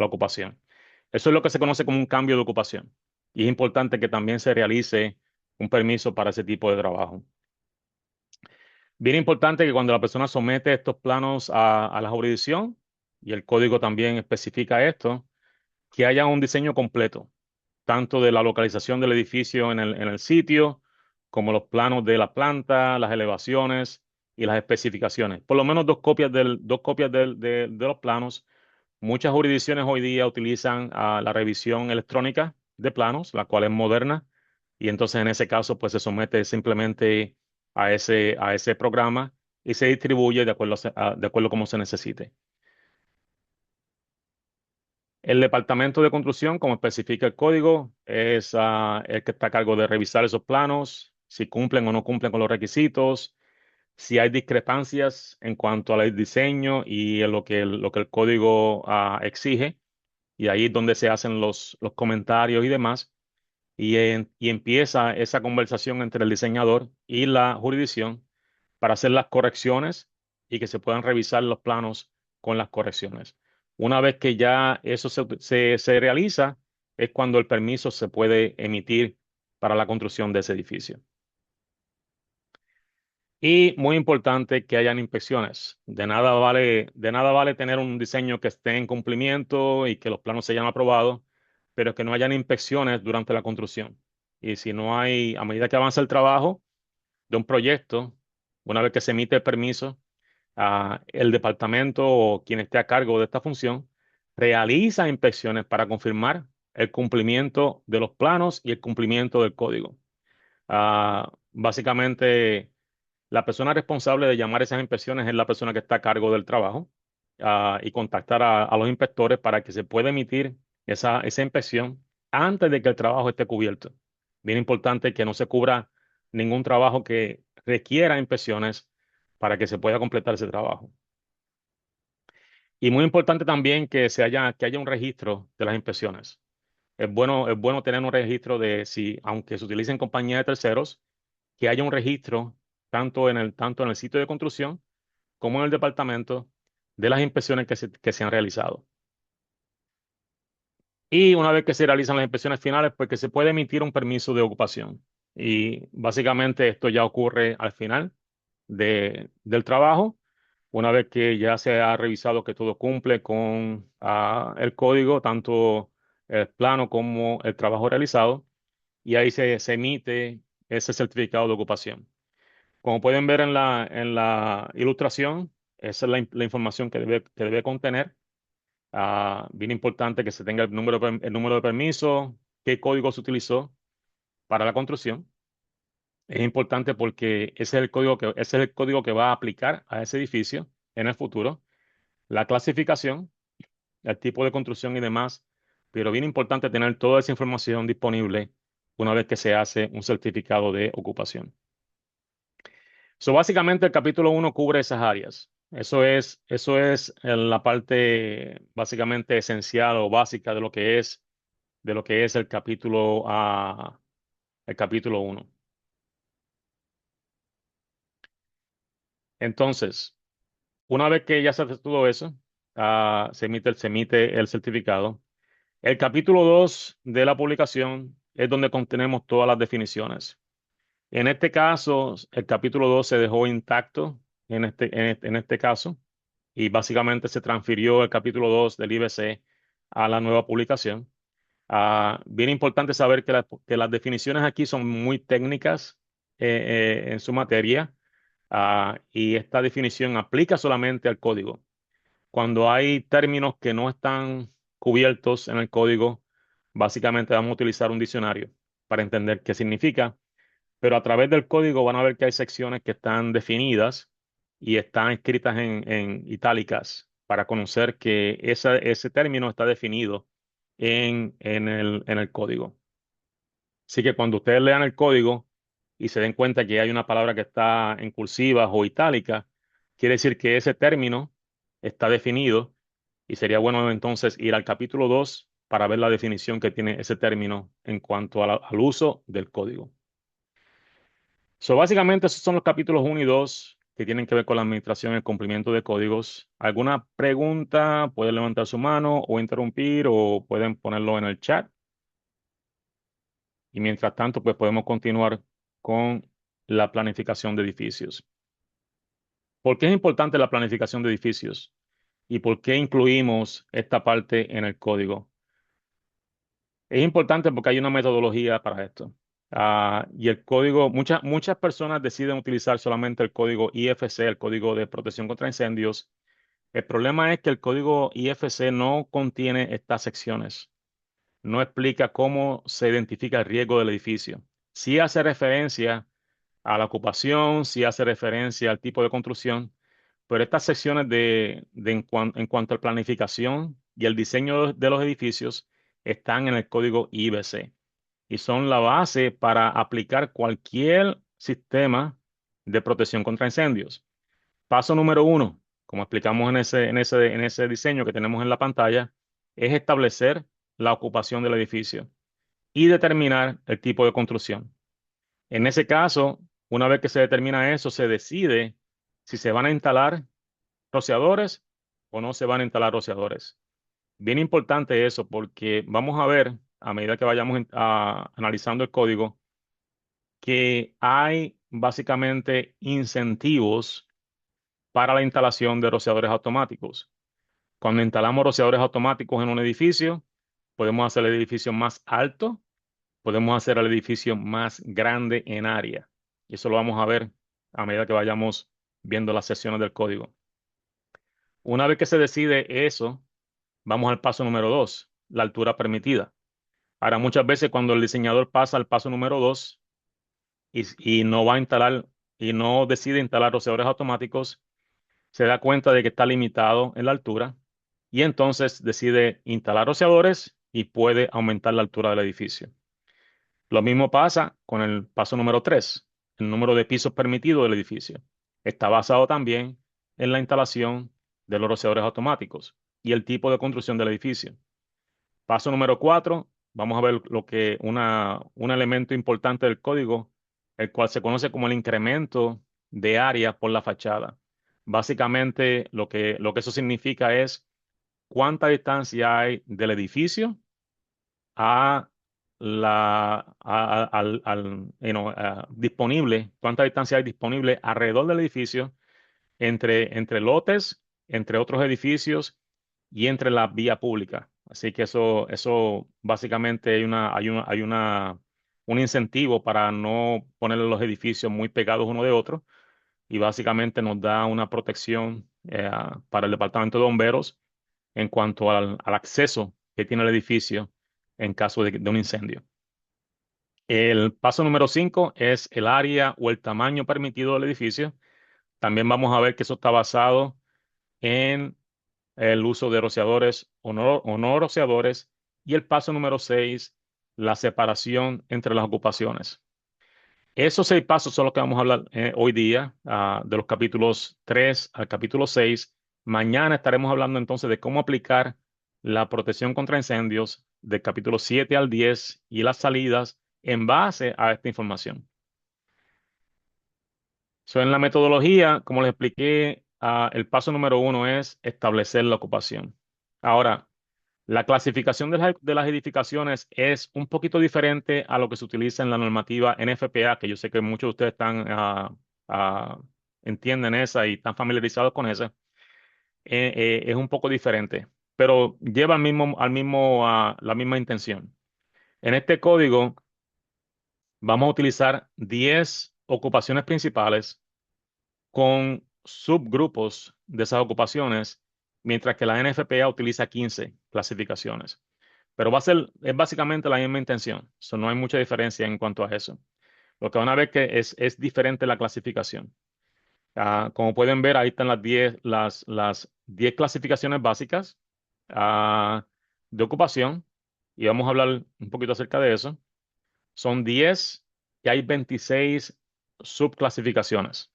ocupación. Eso es lo que se conoce como un cambio de ocupación y es importante que también se realice un permiso para ese tipo de trabajo. Bien importante que cuando la persona somete estos planos a la jurisdicción, y el código también especifica esto, que haya un diseño completo, tanto de la localización del edificio en el sitio, como los planos de la planta, las elevaciones y las especificaciones. Por lo menos dos copias de los planos. Muchas jurisdicciones hoy día utilizan la revisión electrónica de planos, la cual es moderna, y entonces en ese caso pues se somete simplemente a ese programa y se distribuye de acuerdo a cómo se necesite. El departamento de construcción, como especifica el código, es el que está a cargo de revisar esos planos, si cumplen o no cumplen con los requisitos, si hay discrepancias en cuanto al diseño y en lo que el código exige, y ahí es donde se hacen los comentarios y demás, y empieza esa conversación entre el diseñador y la jurisdicción para hacer las correcciones y que se puedan revisar los planos con las correcciones. Una vez que ya eso se realiza, es cuando el permiso se puede emitir para la construcción de ese edificio. Y muy importante que hayan inspecciones. De nada vale tener un diseño que esté en cumplimiento y que los planos se hayan aprobado, pero que no hayan inspecciones durante la construcción. Y si no hay, a medida que avanza el trabajo de un proyecto, una vez que se emite el permiso, el departamento o quien esté a cargo de esta función realiza inspecciones para confirmar el cumplimiento de los planos y el cumplimiento del código. Básicamente, la persona responsable de llamar esas inspecciones es la persona que está a cargo del trabajo, y contactar a los inspectores para que se pueda emitir esa inspección antes de que el trabajo esté cubierto. Bien importante que no se cubra ningún trabajo que requiera inspecciones para que se pueda completar ese trabajo. Y muy importante también que haya un registro de las inspecciones. Es bueno tener un registro de si, aunque se utilicen compañías de terceros, que haya un registro tanto en el sitio de construcción como en el departamento de las inspecciones que se han realizado. Y una vez que se realizan las inspecciones finales, pues que se puede emitir un permiso de ocupación. Y básicamente esto ya ocurre al final del trabajo, una vez que ya se ha revisado que todo cumple con el código, tanto el plano como el trabajo realizado, y ahí se emite ese certificado de ocupación. Como pueden ver en la ilustración, esa es la información que debe contener. Bien importante que se tenga el número de permiso, qué código se utilizó para la construcción. Es importante porque ese es el código que va a aplicar a ese edificio en el futuro. La clasificación, el tipo de construcción y demás. Pero bien importante tener toda esa información disponible una vez que se hace un certificado de ocupación. So, básicamente el capítulo uno cubre esas áreas. Eso es la parte básicamente esencial o básica de lo que es el capítulo uno. Entonces, una vez que ya se hace todo eso, se emite el certificado. El capítulo 2 de la publicación es donde contenemos todas las definiciones. En este caso, el capítulo 2 se dejó intacto en este caso, y básicamente se transfirió el capítulo 2 del IBC a la nueva publicación. Bien importante saber que las definiciones aquí son muy técnicas en su materia, y esta definición aplica solamente al código. Cuando hay términos que no están cubiertos en el código, básicamente vamos a utilizar un diccionario para entender qué significa, pero a través del código van a ver que hay secciones que están definidas y están escritas en itálicas para conocer que ese término está definido en el código. Así que cuando ustedes lean el código y se den cuenta que hay una palabra que está en cursivas o itálica, quiere decir que ese término está definido, y sería bueno entonces ir al capítulo 2 para ver la definición que tiene ese término en cuanto al uso del código. So, básicamente esos son los capítulos uno y 2 que tienen que ver con la administración y el cumplimiento de códigos. ¿Alguna pregunta? Pueden levantar su mano o interrumpir, o pueden ponerlo en el chat. Y mientras tanto, pues podemos continuar con la planificación de edificios. ¿Por qué es importante la planificación de edificios? ¿Y por qué incluimos esta parte en el código? Es importante porque hay una metodología para esto. Y el código, muchas personas deciden utilizar solamente el código IFC, el código de protección contra incendios. El problema es que el código IFC no contiene estas secciones. No explica cómo se identifica el riesgo del edificio. Sí hace referencia a la ocupación, sí hace referencia al tipo de construcción, pero estas secciones en cuanto a planificación y el diseño de los edificios están en el código IBC y son la base para aplicar cualquier sistema de protección contra incendios. Paso número uno, como explicamos en ese diseño que tenemos en la pantalla, es establecer la ocupación del edificio y determinar el tipo de construcción. En ese caso, una vez que se determina eso, se decide si se van a instalar rociadores o no se van a instalar rociadores. Bien importante eso porque vamos a ver, a medida que vayamos analizando el código, que hay básicamente incentivos para la instalación de rociadores automáticos. Cuando instalamos rociadores automáticos en un edificio, podemos hacer el edificio más alto, podemos hacer el edificio más grande en área. Y eso lo vamos a ver a medida que vayamos viendo las secciones del código. Una vez que se decide eso, vamos al paso número dos, la altura permitida. Ahora, muchas veces cuando el diseñador pasa al paso número dos y no va a instalar y no decide instalar rociadores automáticos, se da cuenta de que está limitado en la altura y entonces decide instalar rociadores y puede aumentar la altura del edificio. Lo mismo pasa con el paso número 3, el número de pisos permitidos del edificio. Está basado también en la instalación de los rociadores automáticos y el tipo de construcción del edificio. Paso número 4, vamos a ver un elemento importante del código, el cual se conoce como el incremento de área por la fachada. Básicamente, lo que eso significa es cuánta distancia hay del edificio a disponible, cuánta distancia hay disponible alrededor del edificio entre lotes, entre otros edificios y entre la vía pública. Así que eso básicamente un incentivo para no poner los edificios muy pegados uno de otro y básicamente nos da una protección para el Departamento de Bomberos en cuanto al acceso que tiene el edificio en caso de un incendio. El paso número 5 es el área o el tamaño permitido del edificio. También vamos a ver que eso está basado en el uso de rociadores o no rociadores. Y el paso número 6, la separación entre las ocupaciones. Esos 6 pasos son los que vamos a hablar hoy día, de los capítulos 3 al capítulo 6. Mañana estaremos hablando entonces de cómo aplicar la protección contra incendios del capítulo 7 al 10 y las salidas en base a esta información. En la metodología, como les expliqué, el paso número uno es establecer la ocupación. Ahora, la clasificación de las edificaciones es un poquito diferente a lo que se utiliza en la normativa NFPA, que yo sé que muchos de ustedes ah, entienden esa y están familiarizados con esa. Es un poco diferente, pero lleva la misma intención. En este código vamos a utilizar 10 ocupaciones principales con subgrupos de esas ocupaciones, mientras que la NFPA utiliza 15 clasificaciones. Pero es básicamente la misma intención. No hay mucha diferencia en cuanto a eso. Lo que van a ver que es diferente la clasificación. Como pueden ver, ahí están las 10 clasificaciones básicas de ocupación. Y vamos a hablar un poquito acerca de eso. Son 10 y hay 26 subclasificaciones.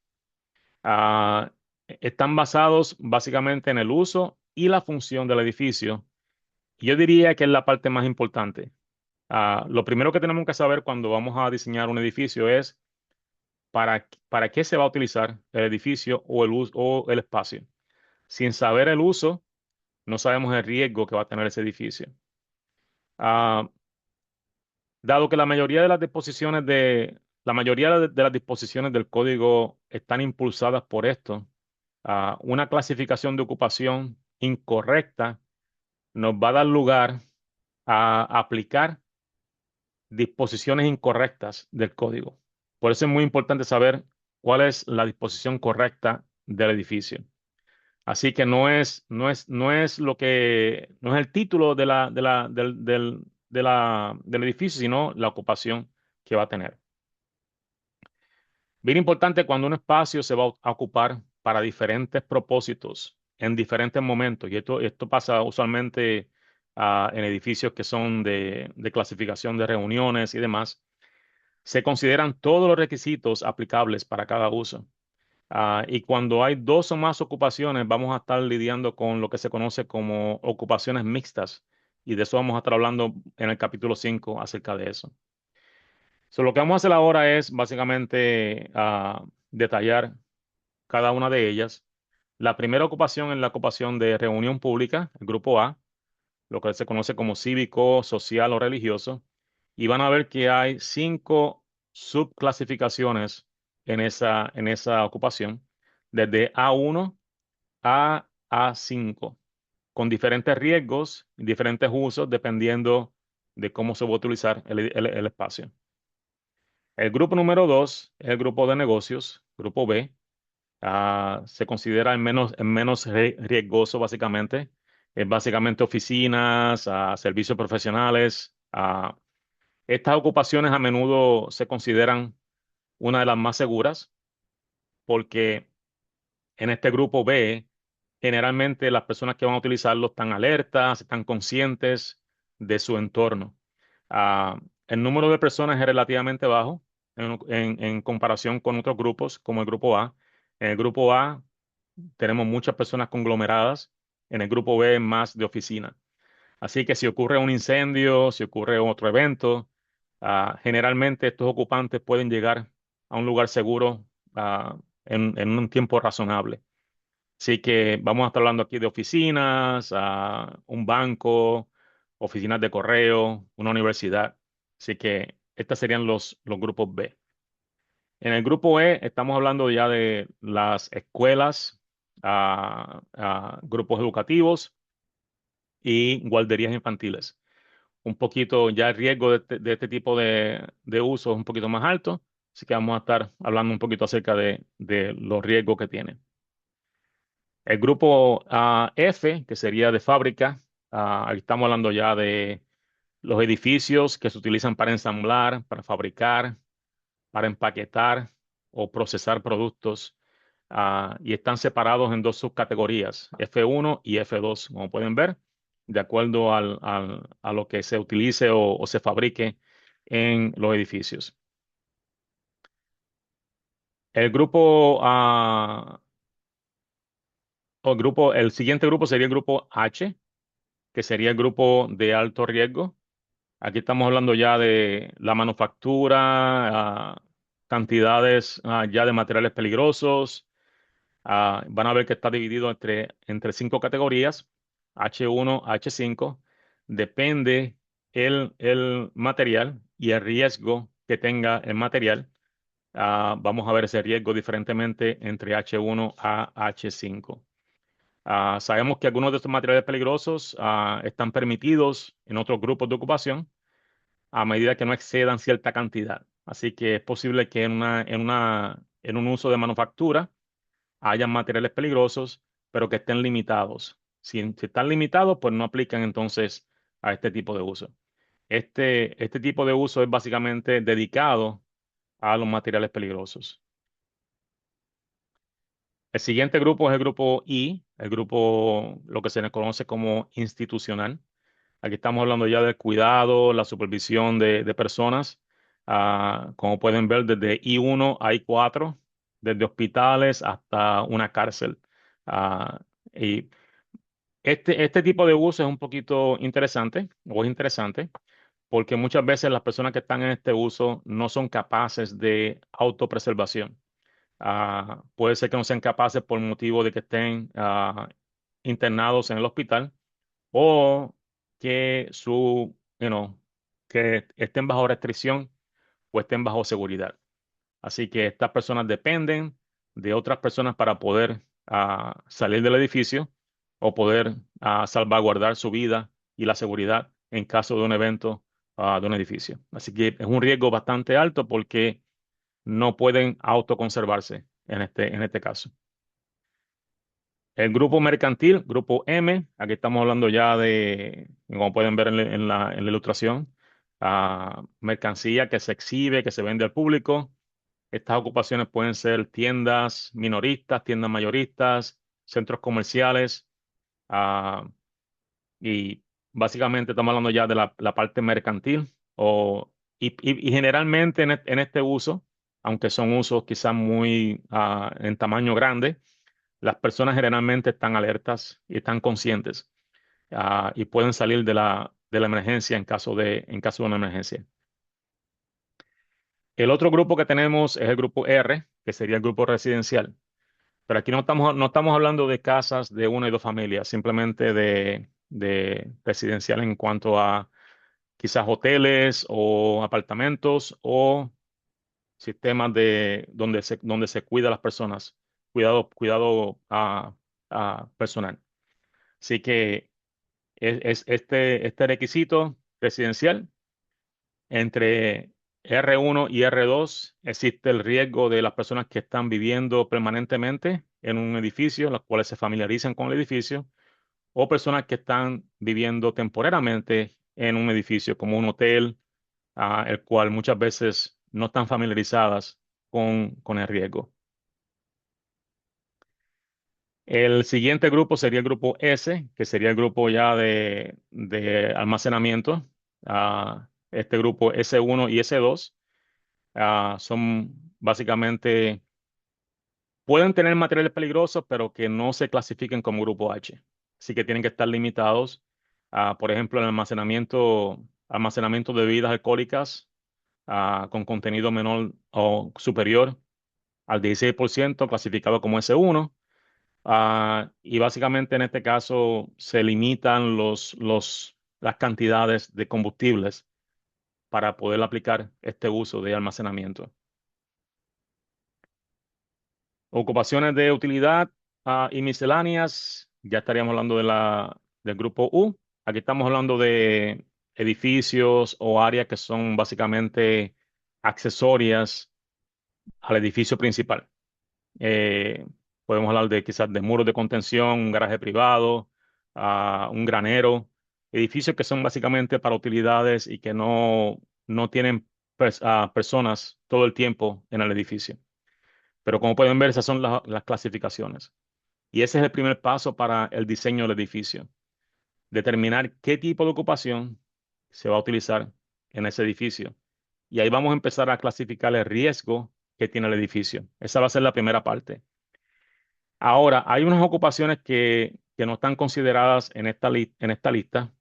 Están basados básicamente en el uso y la función del edificio. Yo diría que es la parte más importante. Lo primero que tenemos que saber cuando vamos a diseñar un edificio es para qué se va a utilizar el edificio o el espacio. Sin saber el uso, no sabemos el riesgo que va a tener ese edificio. Ah, Dado que la mayoría de las disposiciones del código están impulsadas por esto, una clasificación de ocupación incorrecta nos va a dar lugar a aplicar disposiciones incorrectas del código. Por eso es muy importante saber cuál es la disposición correcta del edificio. Así que no es el título del edificio, sino la ocupación que va a tener. Bien importante cuando un espacio se va a ocupar para diferentes propósitos en diferentes momentos, y esto pasa usualmente en edificios que son de clasificación de reuniones y demás. Se consideran todos los requisitos aplicables para cada uso. Y cuando hay dos o más ocupaciones, vamos a estar lidiando con lo que se conoce como ocupaciones mixtas. Y de eso vamos a estar hablando en el capítulo 5 acerca de eso. Lo que vamos a hacer ahora es básicamente detallar cada una de ellas. La primera ocupación es la ocupación de reunión pública, el grupo A, lo que se conoce como cívico, social o religioso. Y van a ver que hay 5 subclasificaciones en esa ocupación, desde A1 a A5, con diferentes riesgos y diferentes usos dependiendo de cómo se va a utilizar el espacio. El grupo número 2 es el grupo de negocios, grupo B. Se considera el menos riesgoso básicamente. Es básicamente oficinas, servicios profesionales. Estas ocupaciones a menudo se consideran una de las más seguras porque en este grupo B, generalmente las personas que van a utilizarlo están alertas, están conscientes de su entorno. El número de personas es relativamente bajo en comparación con otros grupos, como el grupo A. En el grupo A tenemos muchas personas conglomeradas, en el grupo B más de oficina. Así que si ocurre un incendio, si ocurre otro evento, generalmente estos ocupantes pueden llegar a un lugar seguro en un tiempo razonable. Así que vamos a estar hablando aquí de oficinas, un banco, oficinas de correo, una universidad. Así que estos serían los grupos B. En el grupo E estamos hablando ya de las escuelas, grupos educativos y guarderías infantiles. Un poquito ya el riesgo de este tipo de uso es un poquito más alto, así que vamos a estar hablando un poquito acerca de los riesgos que tiene. El grupo F, que sería de fábrica, aquí estamos hablando ya de los edificios que se utilizan para ensamblar, para fabricar, para empaquetar o procesar productos, y están separados en dos subcategorías, F1 y F2, como pueden ver, de acuerdo a lo que se utilice o se fabrique en los edificios. El grupo, el siguiente grupo sería el grupo H, que sería el grupo de alto riesgo. Aquí estamos hablando ya de la manufactura, cantidades ya de materiales peligrosos. Van a ver que está dividido entre 5 categorías, H1 a H5. Depende el material y el riesgo que tenga el material. Vamos a ver ese riesgo diferentemente entre H1 a H5. Sabemos que algunos de estos materiales peligrosos están permitidos en otros grupos de ocupación a medida que no excedan cierta cantidad. Así que es posible que en un uso de manufactura haya materiales peligrosos, pero que estén limitados. Si están limitados, pues no aplican entonces a este tipo de uso. Este tipo de uso es básicamente dedicado a los materiales peligrosos. El siguiente grupo es el grupo I, el grupo, lo que se le conoce como institucional. Aquí estamos hablando ya del cuidado, la supervisión de personas. Como pueden ver, desde I1 a I4, desde hospitales hasta una cárcel. Y este tipo de uso es un poquito interesante, o es interesante, porque muchas veces las personas que están en este uso no son capaces de autopreservación. Puede ser que no sean capaces por motivo de que estén internados en el hospital o que que estén bajo restricción o estén bajo seguridad. Así que estas personas dependen de otras personas para poder salir del edificio o poder salvaguardar su vida y la seguridad en caso de un evento de un edificio. Así que es un riesgo bastante alto porque no pueden autoconservarse en este caso. El grupo mercantil, grupo M, aquí estamos hablando ya de, como pueden ver en la ilustración, mercancía que se exhibe, que se vende al público. Estas ocupaciones pueden ser tiendas minoristas, tiendas mayoristas, centros comerciales, y básicamente estamos hablando ya de la parte mercantil o y generalmente en este uso, aunque son usos quizás muy en tamaño grande, las personas generalmente están alertas y están conscientes y pueden salir de la emergencia en caso de una emergencia. El otro grupo que tenemos es el grupo R, que sería el grupo residencial. Pero aquí no estamos hablando de casas de una y dos familias, simplemente de residencial en cuanto a quizás hoteles o apartamentos o sistemas donde se cuida a las personas, cuidado personal. Así que este requisito residencial entre R1 y R2 existe el riesgo de las personas que están viviendo permanentemente en un edificio, las cuales se familiarizan con el edificio, o personas que están viviendo temporariamente en un edificio como un hotel, el cual muchas veces no están familiarizadas con el riesgo. El siguiente grupo sería el grupo S, que sería el grupo ya de almacenamiento. Este grupo S1 y S2 son básicamente, pueden tener materiales peligrosos, pero que no se clasifiquen como grupo H. Así que tienen que estar limitados a, por ejemplo, el almacenamiento de bebidas alcohólicas con contenido menor o superior al 16%, clasificado como S1. Y básicamente en este caso se limitan las cantidades de combustibles para poder aplicar este uso de almacenamiento. Ocupaciones de utilidad y misceláneas, ya estaríamos hablando del grupo U. Aquí estamos hablando de edificios o áreas que son básicamente accesorias al edificio principal. Eh, Podemos hablar de quizás de muros de contención, un garaje privado, un granero, edificios que son básicamente para utilidades y que no tienen personas todo el tiempo en el edificio. Pero como pueden ver, esas son las clasificaciones. Y ese es el primer paso para el diseño del edificio. Determinar qué tipo de ocupación se va a utilizar en ese edificio. Y ahí vamos a empezar a clasificar el riesgo que tiene el edificio. Esa va a ser la primera parte. Ahora, hay unas ocupaciones que no están consideradas en esta lista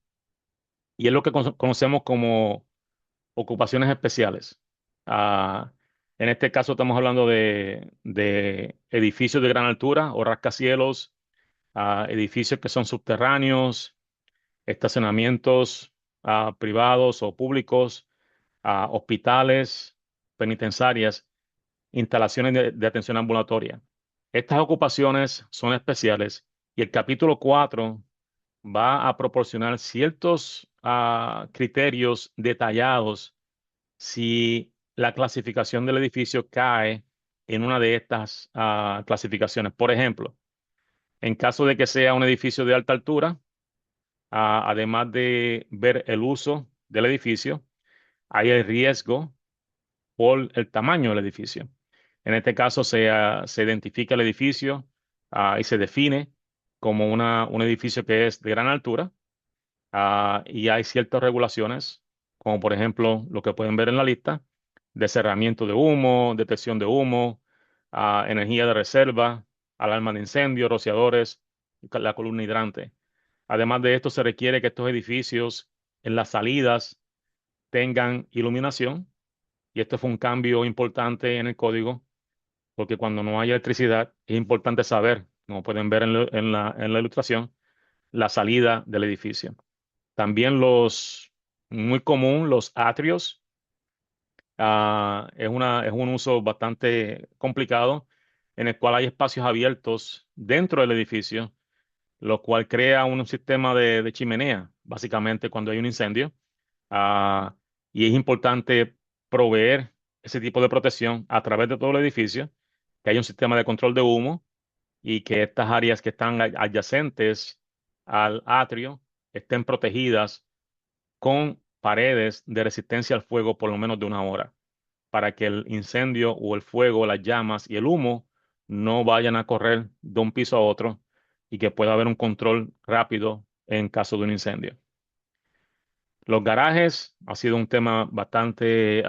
y es lo que conocemos como ocupaciones especiales. Ah, en este caso estamos hablando de edificios de gran altura o rascacielos, edificios que son subterráneos, estacionamientos privados o públicos, hospitales, penitenciarias, instalaciones de atención ambulatoria. Estas ocupaciones son especiales y el capítulo 4 va a proporcionar ciertos criterios detallados si la clasificación del edificio cae en una de estas clasificaciones. Por ejemplo, en caso de que sea un edificio de alta altura, además de ver el uso del edificio, hay el riesgo por el tamaño del edificio. En este caso se identifica el edificio y se define como un edificio que es de gran altura y hay ciertas regulaciones, como por ejemplo lo que pueden ver en la lista, de cerramiento de humo, detección de humo, energía de reserva, alarma de incendio, rociadores, la columna hidrante. Además de esto, se requiere que estos edificios en las salidas tengan iluminación y esto fue un cambio importante en el código porque cuando no hay electricidad es importante saber, como pueden ver en la ilustración, la salida del edificio. También muy común, los atrios, es un uso bastante complicado en el cual hay espacios abiertos dentro del edificio, lo cual crea un sistema de chimenea, básicamente cuando hay un incendio. Ah, y es importante proveer ese tipo de protección a través de todo el edificio, que haya un sistema de control de humo y que estas áreas que están adyacentes al atrio estén protegidas con paredes de resistencia al fuego por lo menos de 1 hora, para que el incendio o el fuego, las llamas y el humo no vayan a correr de un piso a otro y que pueda haber un control rápido en caso de un incendio. Los garajes ha sido un tema bastante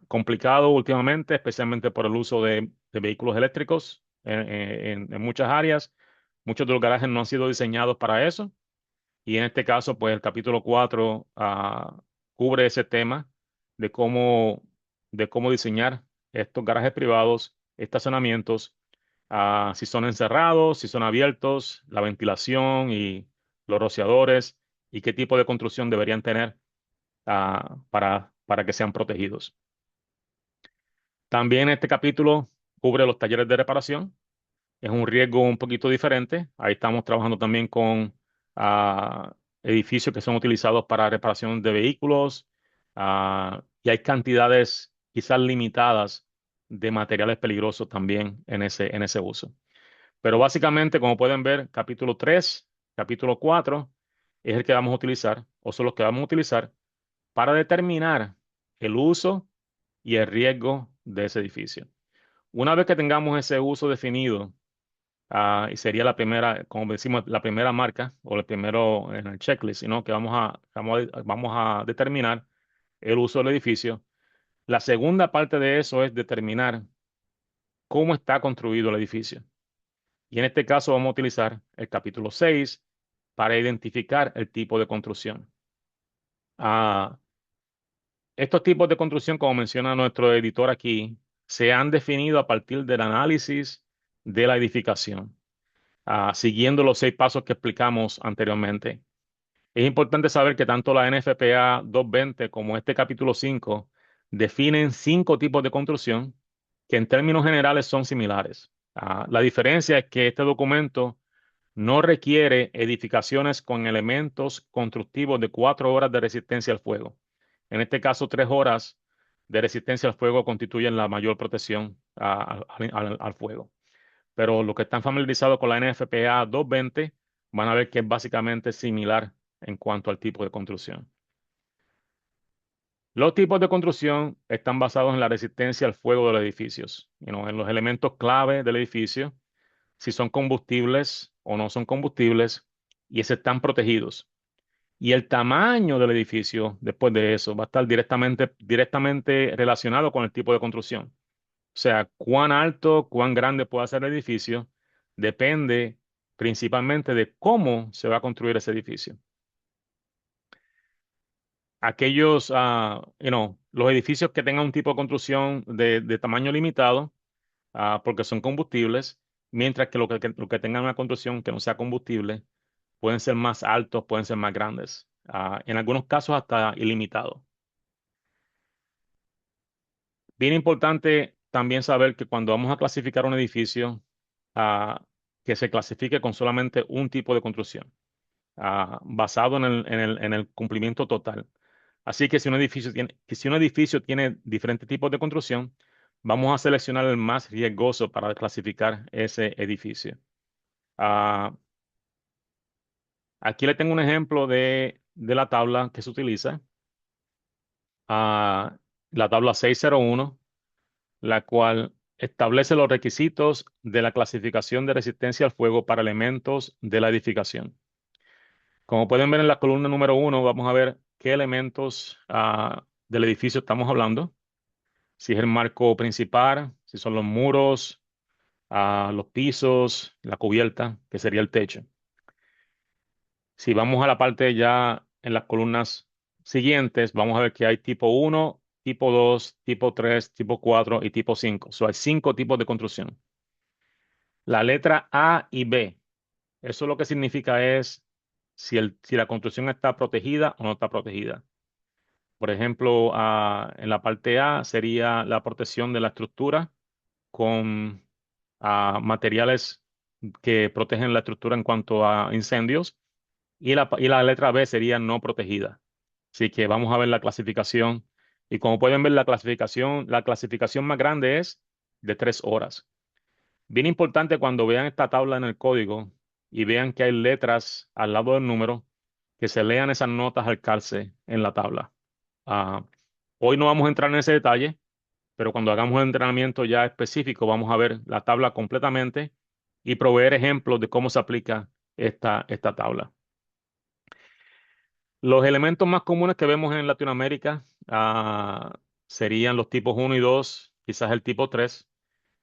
complicado últimamente, especialmente por el uso de vehículos eléctricos en muchas áreas. Muchos de los garajes no han sido diseñados para eso. Y en este caso, pues el capítulo 4 cubre ese tema de cómo, de cómo diseñar estos garajes privados, estacionamientos, si son encerrados, si son abiertos, la ventilación y los rociadores y qué tipo de construcción deberían tener para que sean protegidos. También este capítulo cubre los talleres de reparación. Es un riesgo un poquito diferente. Ahí estamos trabajando también con edificios que son utilizados para reparación de vehículos y hay cantidades quizás limitadas de materiales peligrosos también en ese uso. Pero básicamente, como pueden ver, capítulo 3, capítulo 4 es el que vamos a utilizar o son los que vamos a utilizar para determinar el uso y el riesgo de ese edificio. Una vez que tengamos ese uso definido, y sería la primera, como decimos, la primera marca o el primero en el checklist, ¿no? Que vamos a determinar el uso del edificio. La segunda parte de eso es determinar cómo está construido el edificio. Y en este caso vamos a utilizar el capítulo 6 para identificar el tipo de construcción. Ah, Estos tipos de construcción, como menciona nuestro editor aquí, se han definido a partir del análisis de la edificación, siguiendo los 6 pasos que explicamos anteriormente. Es importante saber que tanto la NFPA 220 como este capítulo 5 definen 5 tipos de construcción que en términos generales son similares. La diferencia es que este documento no requiere edificaciones con elementos constructivos de 4 horas de resistencia al fuego. En este caso, 3 horas de resistencia al fuego constituyen la mayor protección al fuego. Pero los que están familiarizados con la NFPA 220 van a ver que es básicamente similar en cuanto al tipo de construcción. Los tipos de construcción están basados en la resistencia al fuego de los edificios, en los elementos clave del edificio, si son combustibles o no son combustibles, y si están protegidos. Y el tamaño del edificio, después de eso, va a estar directamente relacionado con el tipo de construcción. O sea, cuán alto, cuán grande puede ser el edificio, depende principalmente de cómo se va a construir ese edificio. Aquellos, los edificios que tengan un tipo de construcción de tamaño limitado, porque son combustibles, mientras que lo que tengan una construcción que no sea combustible, pueden ser más altos, pueden ser más grandes, en algunos casos hasta ilimitado. Bien importante también saber que cuando vamos a clasificar un edificio, ah, que se clasifique con solamente un tipo de construcción, basado en el cumplimiento total. Así que si un edificio tiene diferentes tipos de construcción, vamos a seleccionar el más riesgoso para clasificar ese edificio. Ah, Aquí le tengo un ejemplo de la tabla que se utiliza, la tabla 601, la cual establece los requisitos de la clasificación de resistencia al fuego para elementos de la edificación. Como pueden ver en la columna número 1, vamos a ver qué elementos del edificio estamos hablando. Si es el marco principal, si son los muros, los pisos, la cubierta, que sería el techo. Si vamos a la parte ya en las columnas siguientes, vamos a ver que hay tipo 1, tipo 2, tipo 3, tipo 4 y tipo 5. O sea, hay 5 tipos de construcción. La letra A y B, eso lo que significa es si la construcción está protegida o no está protegida. Por ejemplo, en la parte A sería la protección de la estructura con materiales que protegen la estructura en cuanto a incendios. Y la letra B sería no protegida. Así que vamos a ver la clasificación. Y como pueden ver, la clasificación más grande es de 3 horas. Bien importante cuando vean esta tabla en el código y vean que hay letras al lado del número, que se lean esas notas al calce en la tabla. Ah, Hoy no vamos a entrar en ese detalle, pero cuando hagamos un entrenamiento ya específico, vamos a ver la tabla completamente y proveer ejemplos de cómo se aplica esta tabla. Los elementos más comunes que vemos en Latinoamérica serían los tipos uno y 2, quizás el tipo 3,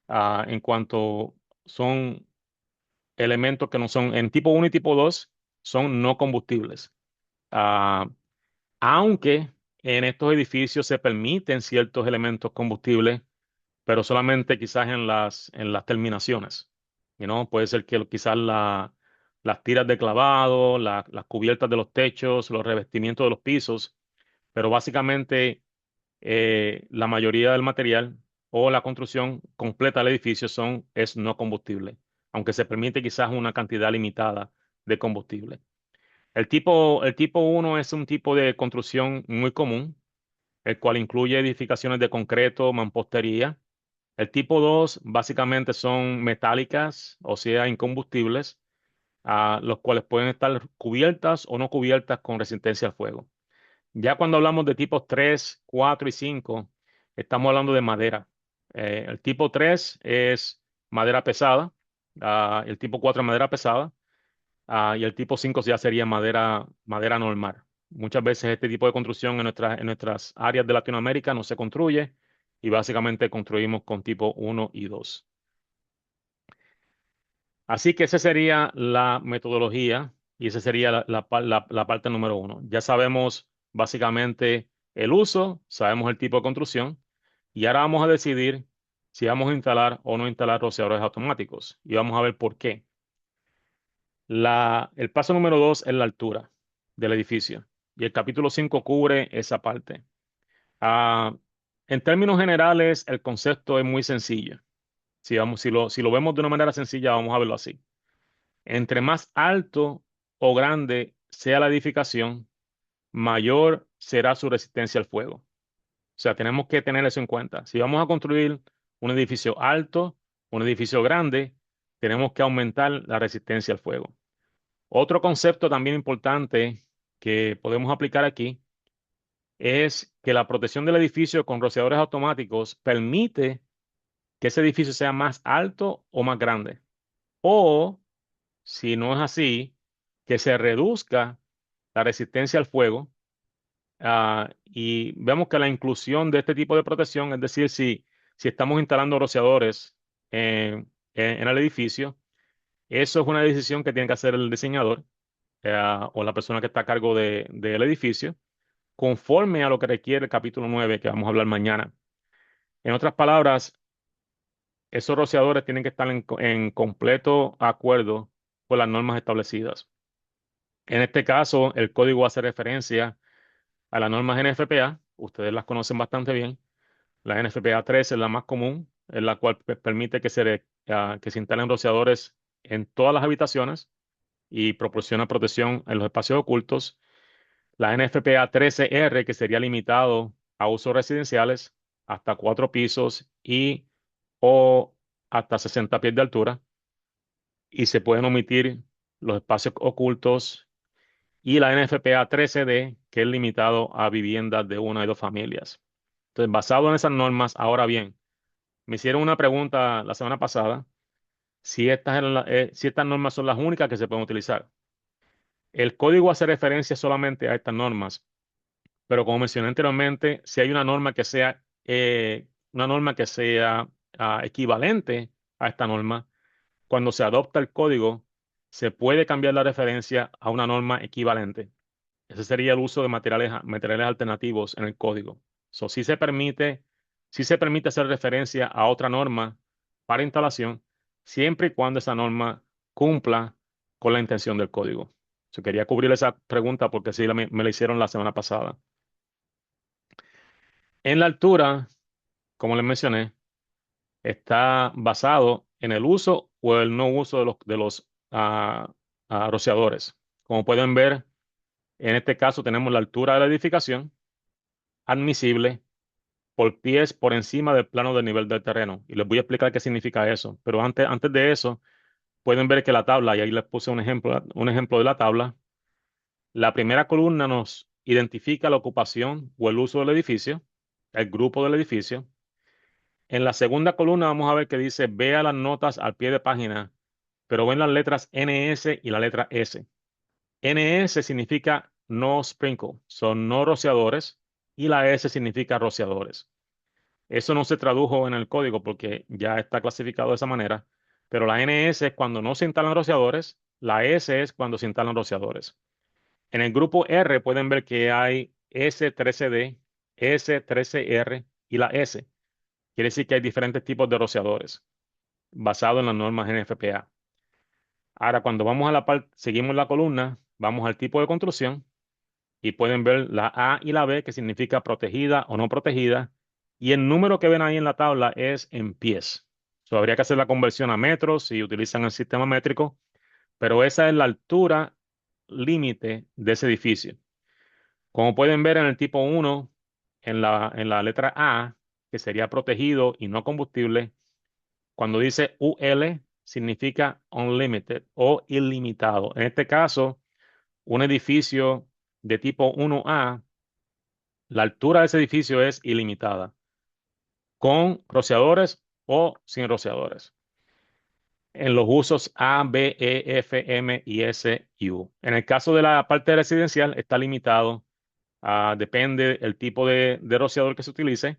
en cuanto son elementos que no son, en tipo uno y tipo 2 son no combustibles. Ah, Aunque en estos edificios se permiten ciertos elementos combustibles, pero solamente quizás en las terminaciones. Puede ser que quizás las tiras de clavado, las cubiertas de los techos, los revestimientos de los pisos, pero básicamente la mayoría del material o la construcción completa del edificio es no combustible, aunque se permite quizás una cantidad limitada de combustible. El tipo uno es un tipo de construcción muy común, el cual incluye edificaciones de concreto, mampostería. El tipo 2 básicamente son metálicas, o sea, incombustibles, los cuales pueden estar cubiertas o no cubiertas con resistencia al fuego. Ya cuando hablamos de tipos 3, 4 y 5, estamos hablando de madera. El tipo 3 es madera pesada, el tipo 4 es madera pesada, y el tipo 5 ya sería madera normal. Muchas veces este tipo de construcción en nuestras áreas de Latinoamérica no se construye y básicamente construimos con tipo uno y 2. Así que esa sería la metodología y esa sería la parte número uno. Ya sabemos básicamente el uso, sabemos el tipo de construcción y ahora vamos a decidir si vamos a instalar o no instalar rociadores automáticos y vamos a ver por qué. El paso número 2 es la altura del edificio y el capítulo 5 cubre esa parte. Ah, en términos generales, el concepto es muy sencillo. Si lo vemos de una manera sencilla, vamos a verlo así. Entre más alto o grande sea la edificación, mayor será su resistencia al fuego. O sea, tenemos que tener eso en cuenta. Si vamos a construir un edificio alto, un edificio grande, tenemos que aumentar la resistencia al fuego. Otro concepto también importante que podemos aplicar aquí es que la protección del edificio con rociadores automáticos permite que ese edificio sea más alto o más grande. O, si no es así, que se reduzca la resistencia al fuego. Y vemos que la inclusión de este tipo de protección, es decir, si estamos instalando rociadores en el edificio, eso es una decisión que tiene que hacer el diseñador o la persona que está a cargo del edificio, conforme a lo que requiere el capítulo 9 que vamos a hablar mañana. En otras palabras, esos rociadores tienen que estar en completo acuerdo con las normas establecidas. En este caso, el código hace referencia a las normas NFPA, ustedes las conocen bastante bien. La NFPA 3 es la más común, es la cual permite que se instalen rociadores en todas las habitaciones y proporciona protección en los espacios ocultos. La NFPA 13R, que sería limitado a usos residenciales hasta 4 pisos y o hasta 60 pies de altura, y se pueden omitir los espacios ocultos. Y la NFPA 13D, que es limitado a viviendas de una y dos familias. Entonces, basado en esas normas, ahora bien, me hicieron una pregunta la semana pasada si estas normas son las únicas que se pueden utilizar. El código hace referencia solamente a estas normas, pero como mencioné anteriormente, si hay una norma que sea equivalente a esta norma, cuando se adopta el código, se puede cambiar la referencia a una norma equivalente. Ese sería el uso de materiales alternativos en el código. So, sí se permite hacer referencia a otra norma para instalación, siempre y cuando esa norma cumpla con la intención del código. So, quería cubrir esa pregunta porque sí me la hicieron la semana pasada. En la altura, como les mencioné, está basado en el uso o el no uso de los rociadores. Como pueden ver, en este caso tenemos la altura de la edificación admisible por pies por encima del plano del nivel del terreno. Y les voy a explicar qué significa eso. Pero antes de eso, pueden ver que la tabla, y ahí les puse un ejemplo de la tabla, la primera columna nos identifica la ocupación o el uso del edificio, el grupo del edificio. En la segunda columna vamos a ver que dice, vea las notas al pie de página, pero ven las letras NS y la letra S. NS significa no sprinkle, son no rociadores, y la S significa rociadores. Eso no se tradujo en el código porque ya está clasificado de esa manera, pero la NS es cuando no se instalan rociadores, la S es cuando se instalan rociadores. En el grupo R pueden ver que hay S13D, S13R y la S. Quiere decir que hay diferentes tipos de rociadores basados en las normas NFPA. Ahora, cuando vamos a la parte, seguimos la columna, vamos al tipo de construcción y pueden ver la A y la B, que significa protegida o no protegida, y el número que ven ahí en la tabla es en pies. Habría que hacer la conversión a metros si utilizan el sistema métrico, pero esa es la altura límite de ese edificio. Como pueden ver en el tipo 1, en la letra A, que sería protegido y no combustible, cuando dice UL significa unlimited o ilimitado. En este caso, un edificio de tipo 1A, la altura de ese edificio es ilimitada, con rociadores o sin rociadores. En los usos A, B, E, F, M y S y U. En el caso de la parte residencial, está limitado. Depende el tipo de rociador que se utilice.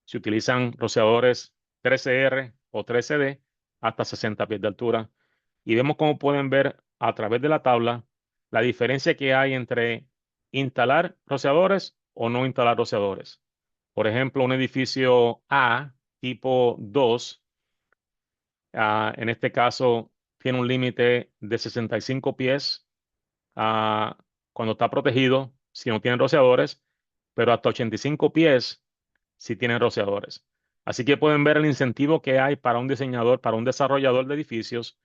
Si utilizan rociadores 13R o 13D, hasta 60 pies de altura. Y vemos cómo pueden ver a través de la tabla la diferencia que hay entre instalar rociadores o no instalar rociadores. Por ejemplo, un edificio A tipo 2, en este caso, tiene un límite de 65 pies ah, cuando está protegido, si no tienen rociadores, pero hasta 85 pies si tienen rociadores. Así que pueden ver el incentivo que hay para un diseñador, para un desarrollador de edificios,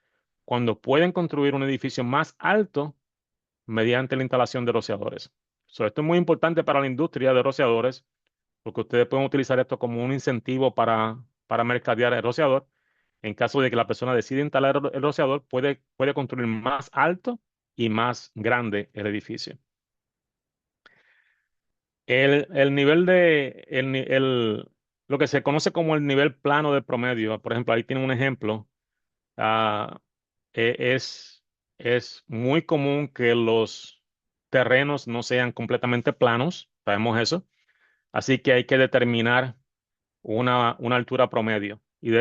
cuando pueden construir un edificio más alto mediante la instalación de rociadores. Esto es muy importante para la industria de rociadores, porque ustedes pueden utilizar esto como un incentivo para mercadear el rociador. En caso de que la persona decida instalar el rociador, puede construir más alto y más grande el edificio. El nivel lo que se conoce como el nivel plano del promedio, por ejemplo, ahí tiene un ejemplo. ah, e- es, es muy común que los terrenos no sean completamente planos, sabemos eso, así que hay que determinar una altura promedio. Y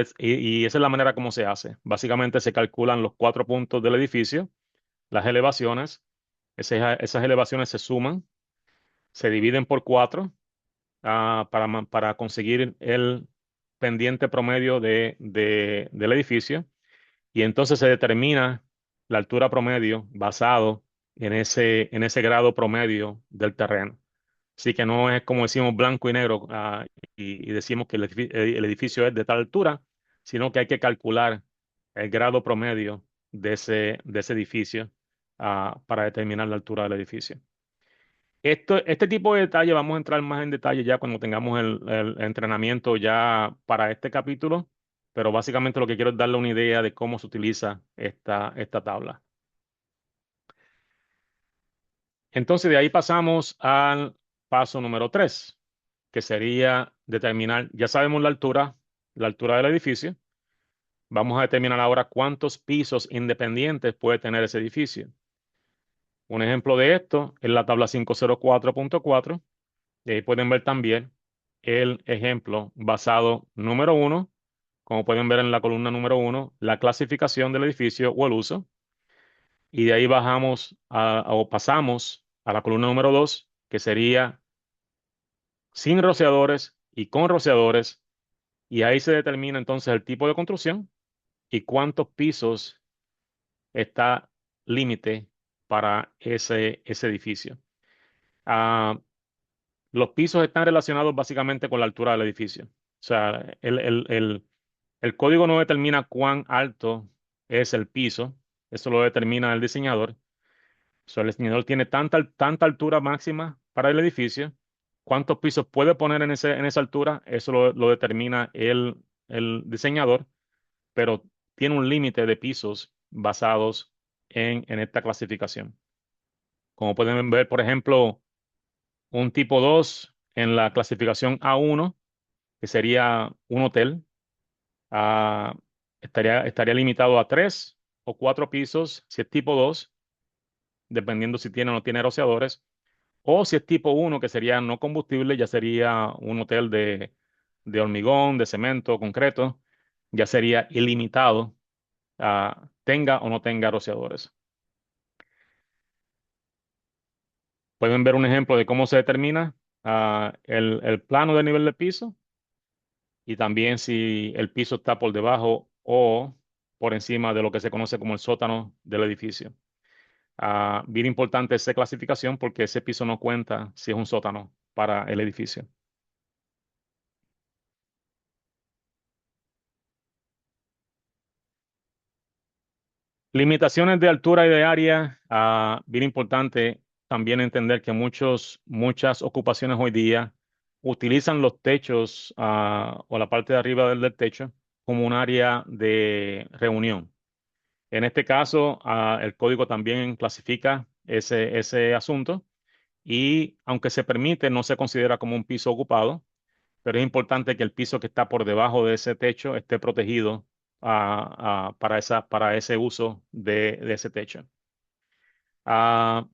esa es la manera como se hace. Básicamente se calculan los 4 puntos del edificio, las elevaciones, esas elevaciones se suman, se dividen por 4 para conseguir el pendiente promedio del edificio, y entonces se determina la altura promedio basado en ese grado promedio del terreno. Así que no es como decimos blanco y negro, y decimos que el edificio es de tal altura, sino que hay que calcular el grado promedio de ese edificio, para determinar la altura del edificio. Este tipo de detalle vamos a entrar más en detalle ya cuando tengamos el entrenamiento ya para este capítulo, pero básicamente lo que quiero es darle una idea de cómo se utiliza esta tabla. Entonces de ahí pasamos al paso número 3, que sería determinar, ya sabemos la altura del edificio. Vamos a determinar ahora cuántos pisos independientes puede tener ese edificio. Un ejemplo de esto es la tabla 504.4. Y ahí pueden ver también el ejemplo basado número 1, como pueden ver en la columna número 1, la clasificación del edificio o el uso. Y de ahí bajamos o pasamos a la columna número 2, que sería sin rociadores y con rociadores. Y ahí se determina entonces el tipo de construcción y cuántos pisos está límite para ese edificio. Ah, los pisos están relacionados básicamente con la altura del edificio. O sea, el código no determina cuán alto es el piso, eso lo determina el diseñador. O sea, el diseñador tiene tanta altura máxima para el edificio, cuántos pisos puede poner en esa altura, eso lo determina el diseñador, pero tiene un límite de pisos basados en esta clasificación. Como pueden ver, por ejemplo, un tipo 2 en la clasificación A1, que sería un hotel, ah, estaría limitado a 3 o 4 pisos si es tipo 2, dependiendo si tiene o no tiene rociadores. O si es tipo uno, que sería no combustible, ya sería un hotel de hormigón, de cemento, concreto, ya sería ilimitado, tenga o no tenga rociadores. Pueden ver un ejemplo de cómo se determina el plano del nivel del piso y también si el piso está por debajo o por encima de lo que se conoce como el sótano del edificio. Bien importante esa clasificación porque ese piso no cuenta si es un sótano para el edificio. Limitaciones de altura y de área, bien importante también entender que muchas ocupaciones hoy día utilizan los techos o la parte de arriba del techo como un área de reunión. En este caso, el código también clasifica ese asunto y aunque se permite, no se considera como un piso ocupado, pero es importante que el piso que está por debajo de ese techo esté protegido para ese uso de ese techo. Ah,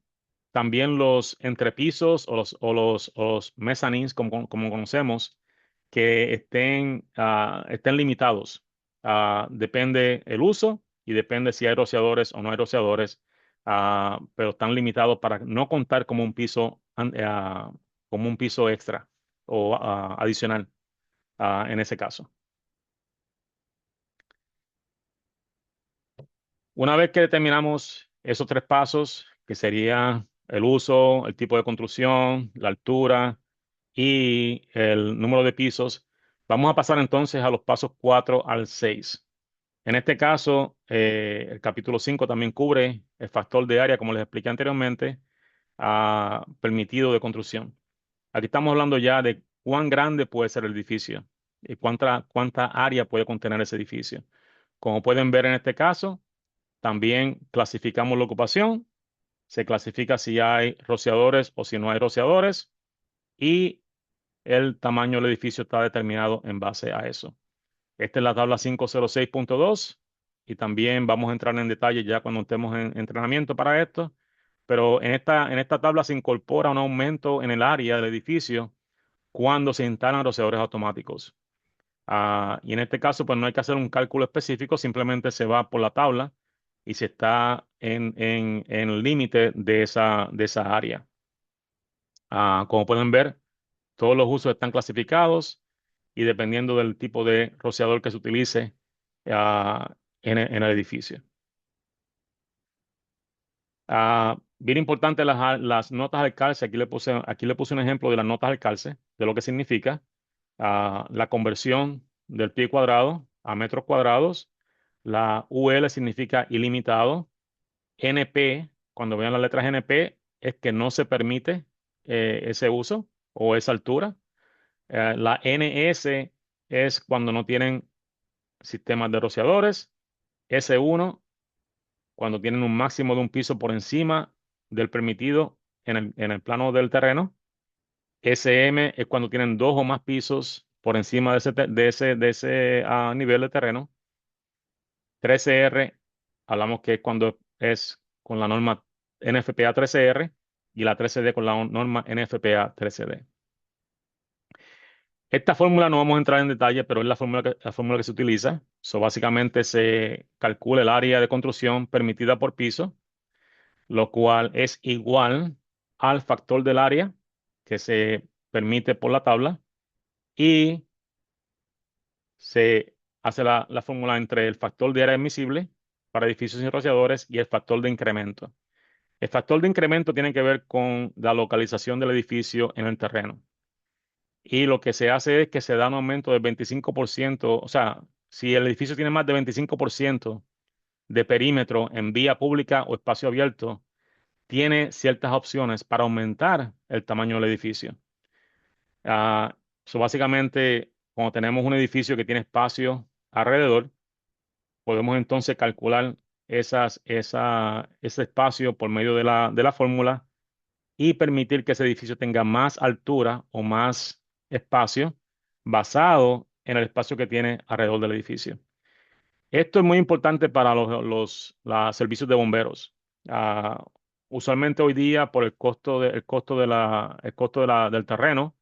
También los entrepisos o los mezzanines, como conocemos, que estén limitados. Depende el uso y depende si hay rociadores o no hay rociadores, pero están limitados para no contar como un piso extra o adicional en ese caso. Una vez que determinamos esos tres pasos, que sería el uso, el tipo de construcción, la altura y el número de pisos, vamos a pasar entonces a los pasos 4 al 6. En este caso, el capítulo 5 también cubre el factor de área, como les expliqué anteriormente, permitido de construcción. Aquí estamos hablando ya de cuán grande puede ser el edificio y cuánta área puede contener ese edificio. Como pueden ver en este caso, también clasificamos la ocupación, se clasifica si hay rociadores o si no hay rociadores y el tamaño del edificio está determinado en base a eso. Esta es la tabla 506.2 y también vamos a entrar en detalle ya cuando estemos en entrenamiento para esto, pero en esta tabla se incorpora un aumento en el área del edificio cuando se instalan rociadores automáticos. Y en este caso, pues no hay que hacer un cálculo específico, simplemente se va por la tabla y se está en el límite de esa área. Como pueden ver, todos los usos están clasificados y dependiendo del tipo de rociador que se utilice en el edificio. Bien importante las notas al calce. Aquí le puse un ejemplo de las notas al calce, de lo que significa la conversión del pie cuadrado a metros cuadrados. La UL significa ilimitado. NP, cuando vean las letras NP, es que no se permite ese uso o esa altura. La NS es cuando no tienen sistemas de rociadores. S1, cuando tienen un máximo de un piso por encima del permitido en el plano del terreno. SM es cuando tienen dos o más pisos por encima de ese nivel de terreno. 13R, hablamos que es cuando es con la norma NFPA 13R y la 13D con la norma NFPA 13D. Esta fórmula no vamos a entrar en detalle, pero es la fórmula que se utiliza. Básicamente se calcula el área de construcción permitida por piso, lo cual es igual al factor del área que se permite por la tabla y se hace la fórmula entre el factor de área admisible para edificios sin rociadores y el factor de incremento. El factor de incremento tiene que ver con la localización del edificio en el terreno. Y lo que se hace es que se da un aumento del 25%, o sea, si el edificio tiene más de 25% de perímetro en vía pública o espacio abierto, tiene ciertas opciones para aumentar el tamaño del edificio. Básicamente, cuando tenemos un edificio que tiene espacio alrededor, podemos entonces calcular ese espacio por medio de la fórmula y permitir que ese edificio tenga más altura o más espacio basado en el espacio que tiene alrededor del edificio. Esto es muy importante para los servicios de bomberos. Ah, usualmente hoy día, por el costo del terreno,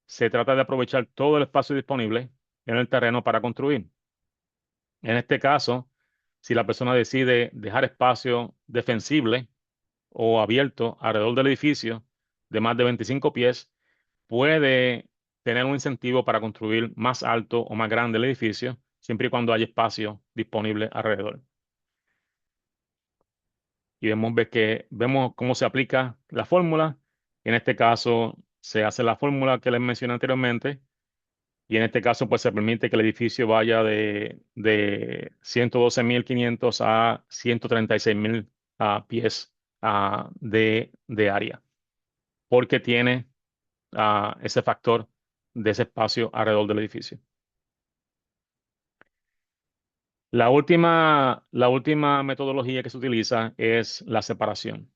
se trata de aprovechar todo el espacio disponible en el terreno para construir. En este caso, si la persona decide dejar espacio defensible o abierto alrededor del edificio de más de 25 pies, puede tener un incentivo para construir más alto o más grande el edificio, siempre y cuando haya espacio disponible alrededor. Y vemos cómo se aplica la fórmula. En este caso, se hace la fórmula que les mencioné anteriormente. Y en este caso, pues se permite que el edificio vaya de 112.500 a 136.000 pies de área, porque tiene ese factor de ese espacio alrededor del edificio. La última metodología que se utiliza es la separación.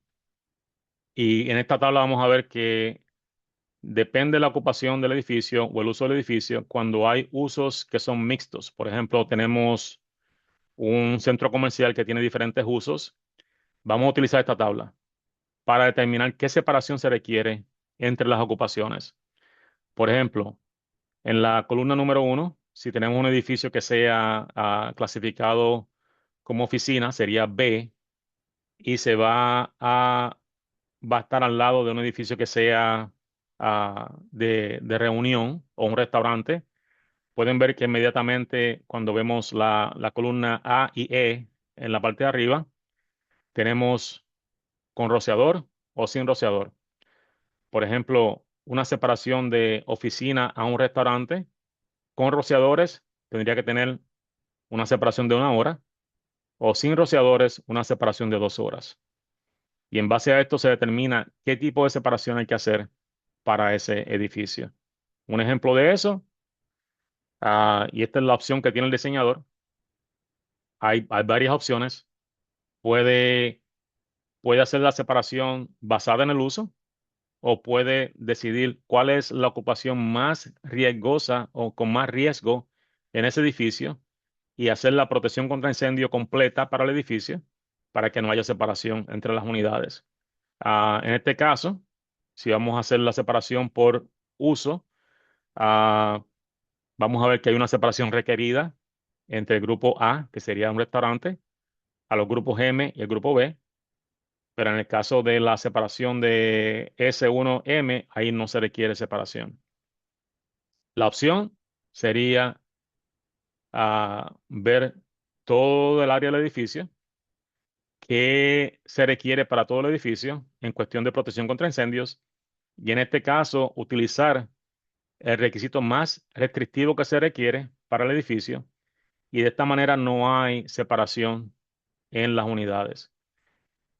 Y en esta tabla vamos a ver que depende de la ocupación del edificio o el uso del edificio, cuando hay usos que son mixtos. Por ejemplo, tenemos un centro comercial que tiene diferentes usos. Vamos a utilizar esta tabla para determinar qué separación se requiere entre las ocupaciones. Por ejemplo, en la columna número uno, si tenemos un edificio que sea clasificado como oficina, sería B, y va a estar al lado de un edificio que sea de reunión o un restaurante. Pueden ver que inmediatamente cuando vemos la columna A y E en la parte de arriba, tenemos con rociador o sin rociador. Por ejemplo, una separación de oficina a un restaurante con rociadores tendría que tener una separación de 1 hora, o sin rociadores una separación de 2 horas. Y en base a esto se determina qué tipo de separación hay que hacer para ese edificio. Un ejemplo de eso, y esta es la opción que tiene el diseñador. Hay varias opciones. Puede, puede hacer la separación basada en el uso, o puede decidir cuál es la ocupación más riesgosa o con más riesgo en ese edificio y hacer la protección contra incendio completa para el edificio para que no haya separación entre las unidades. En este caso, si vamos a hacer la separación por uso, ah, vamos a ver que hay una separación requerida entre el grupo A, que sería un restaurante, a los grupos M y el grupo B, pero en el caso de la separación de S1M, ahí no se requiere separación. La opción sería ver todo el área del edificio, qué se requiere para todo el edificio en cuestión de protección contra incendios, y en este caso utilizar el requisito más restrictivo que se requiere para el edificio, y de esta manera no hay separación en las unidades.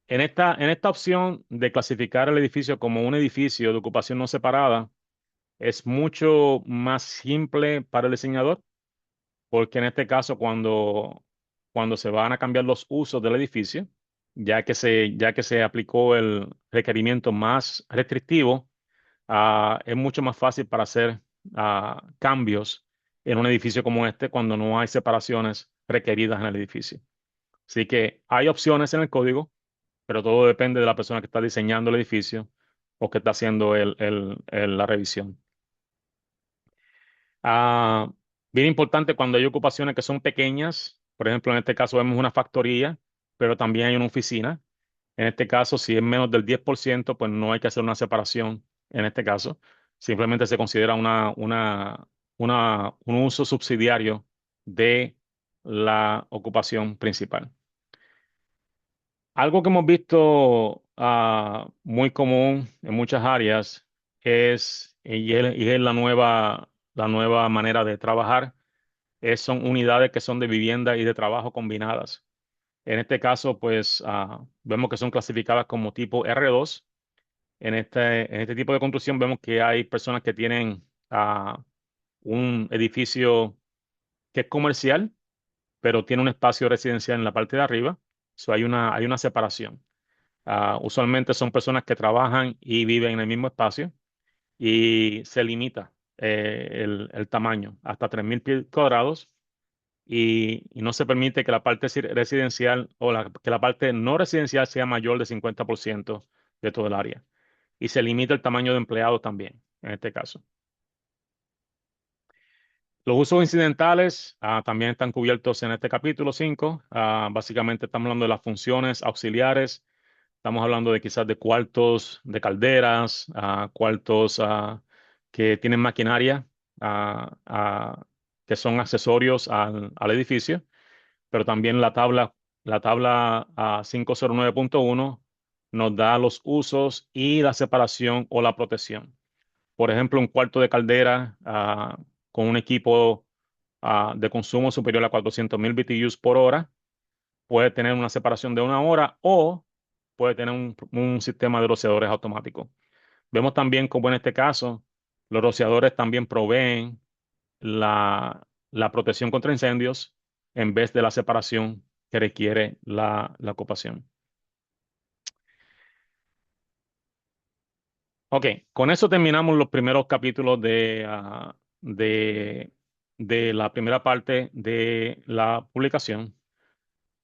En esta opción de clasificar el edificio como un edificio de ocupación no separada, es mucho más simple para el diseñador, porque en este caso, cuando se van a cambiar los usos del edificio, ya que se aplicó el requerimiento más restrictivo, es mucho más fácil para hacer cambios en un edificio como este cuando no hay separaciones requeridas en el edificio. Así que hay opciones en el código, pero todo depende de la persona que está diseñando el edificio o que está haciendo la revisión. Ah, Bien importante cuando hay ocupaciones que son pequeñas, por ejemplo, en este caso vemos una factoría, pero también hay una oficina. En este caso, si es menos del 10%, pues no hay que hacer una separación en este caso. Simplemente se considera un uso subsidiario de la ocupación principal. Algo que hemos visto muy común en muchas áreas y es la nueva manera de trabajar, son unidades que son de vivienda y de trabajo combinadas. En este caso, pues vemos que son clasificadas como tipo R2. En este tipo de construcción vemos que hay personas que tienen un edificio que es comercial, pero tiene un espacio residencial en la parte de arriba. So, hay una separación. Usualmente son personas que trabajan y viven en el mismo espacio, y se limita el tamaño hasta 3.000 pies cuadrados, y no se permite que la parte residencial que la parte no residencial sea mayor de 50% de todo el área. Y se limita el tamaño de empleados también, en este caso. Los usos incidentales también están cubiertos en este capítulo 5. Básicamente estamos hablando de las funciones auxiliares. Estamos hablando de quizás de cuartos, de calderas, cuartos que tienen maquinaria, ah, ah, que son accesorios al edificio, pero también la tabla 509.1 nos da los usos y la separación o la protección. Por ejemplo, un cuarto de caldera con un equipo de consumo superior a 400,000 BTUs por hora puede tener una separación de 1 hora o puede tener un sistema de rociadores automáticos. Vemos también como en este caso los rociadores también proveen la protección contra incendios en vez de la separación que requiere la ocupación. Ok, con eso terminamos los primeros capítulos de la primera parte de la publicación.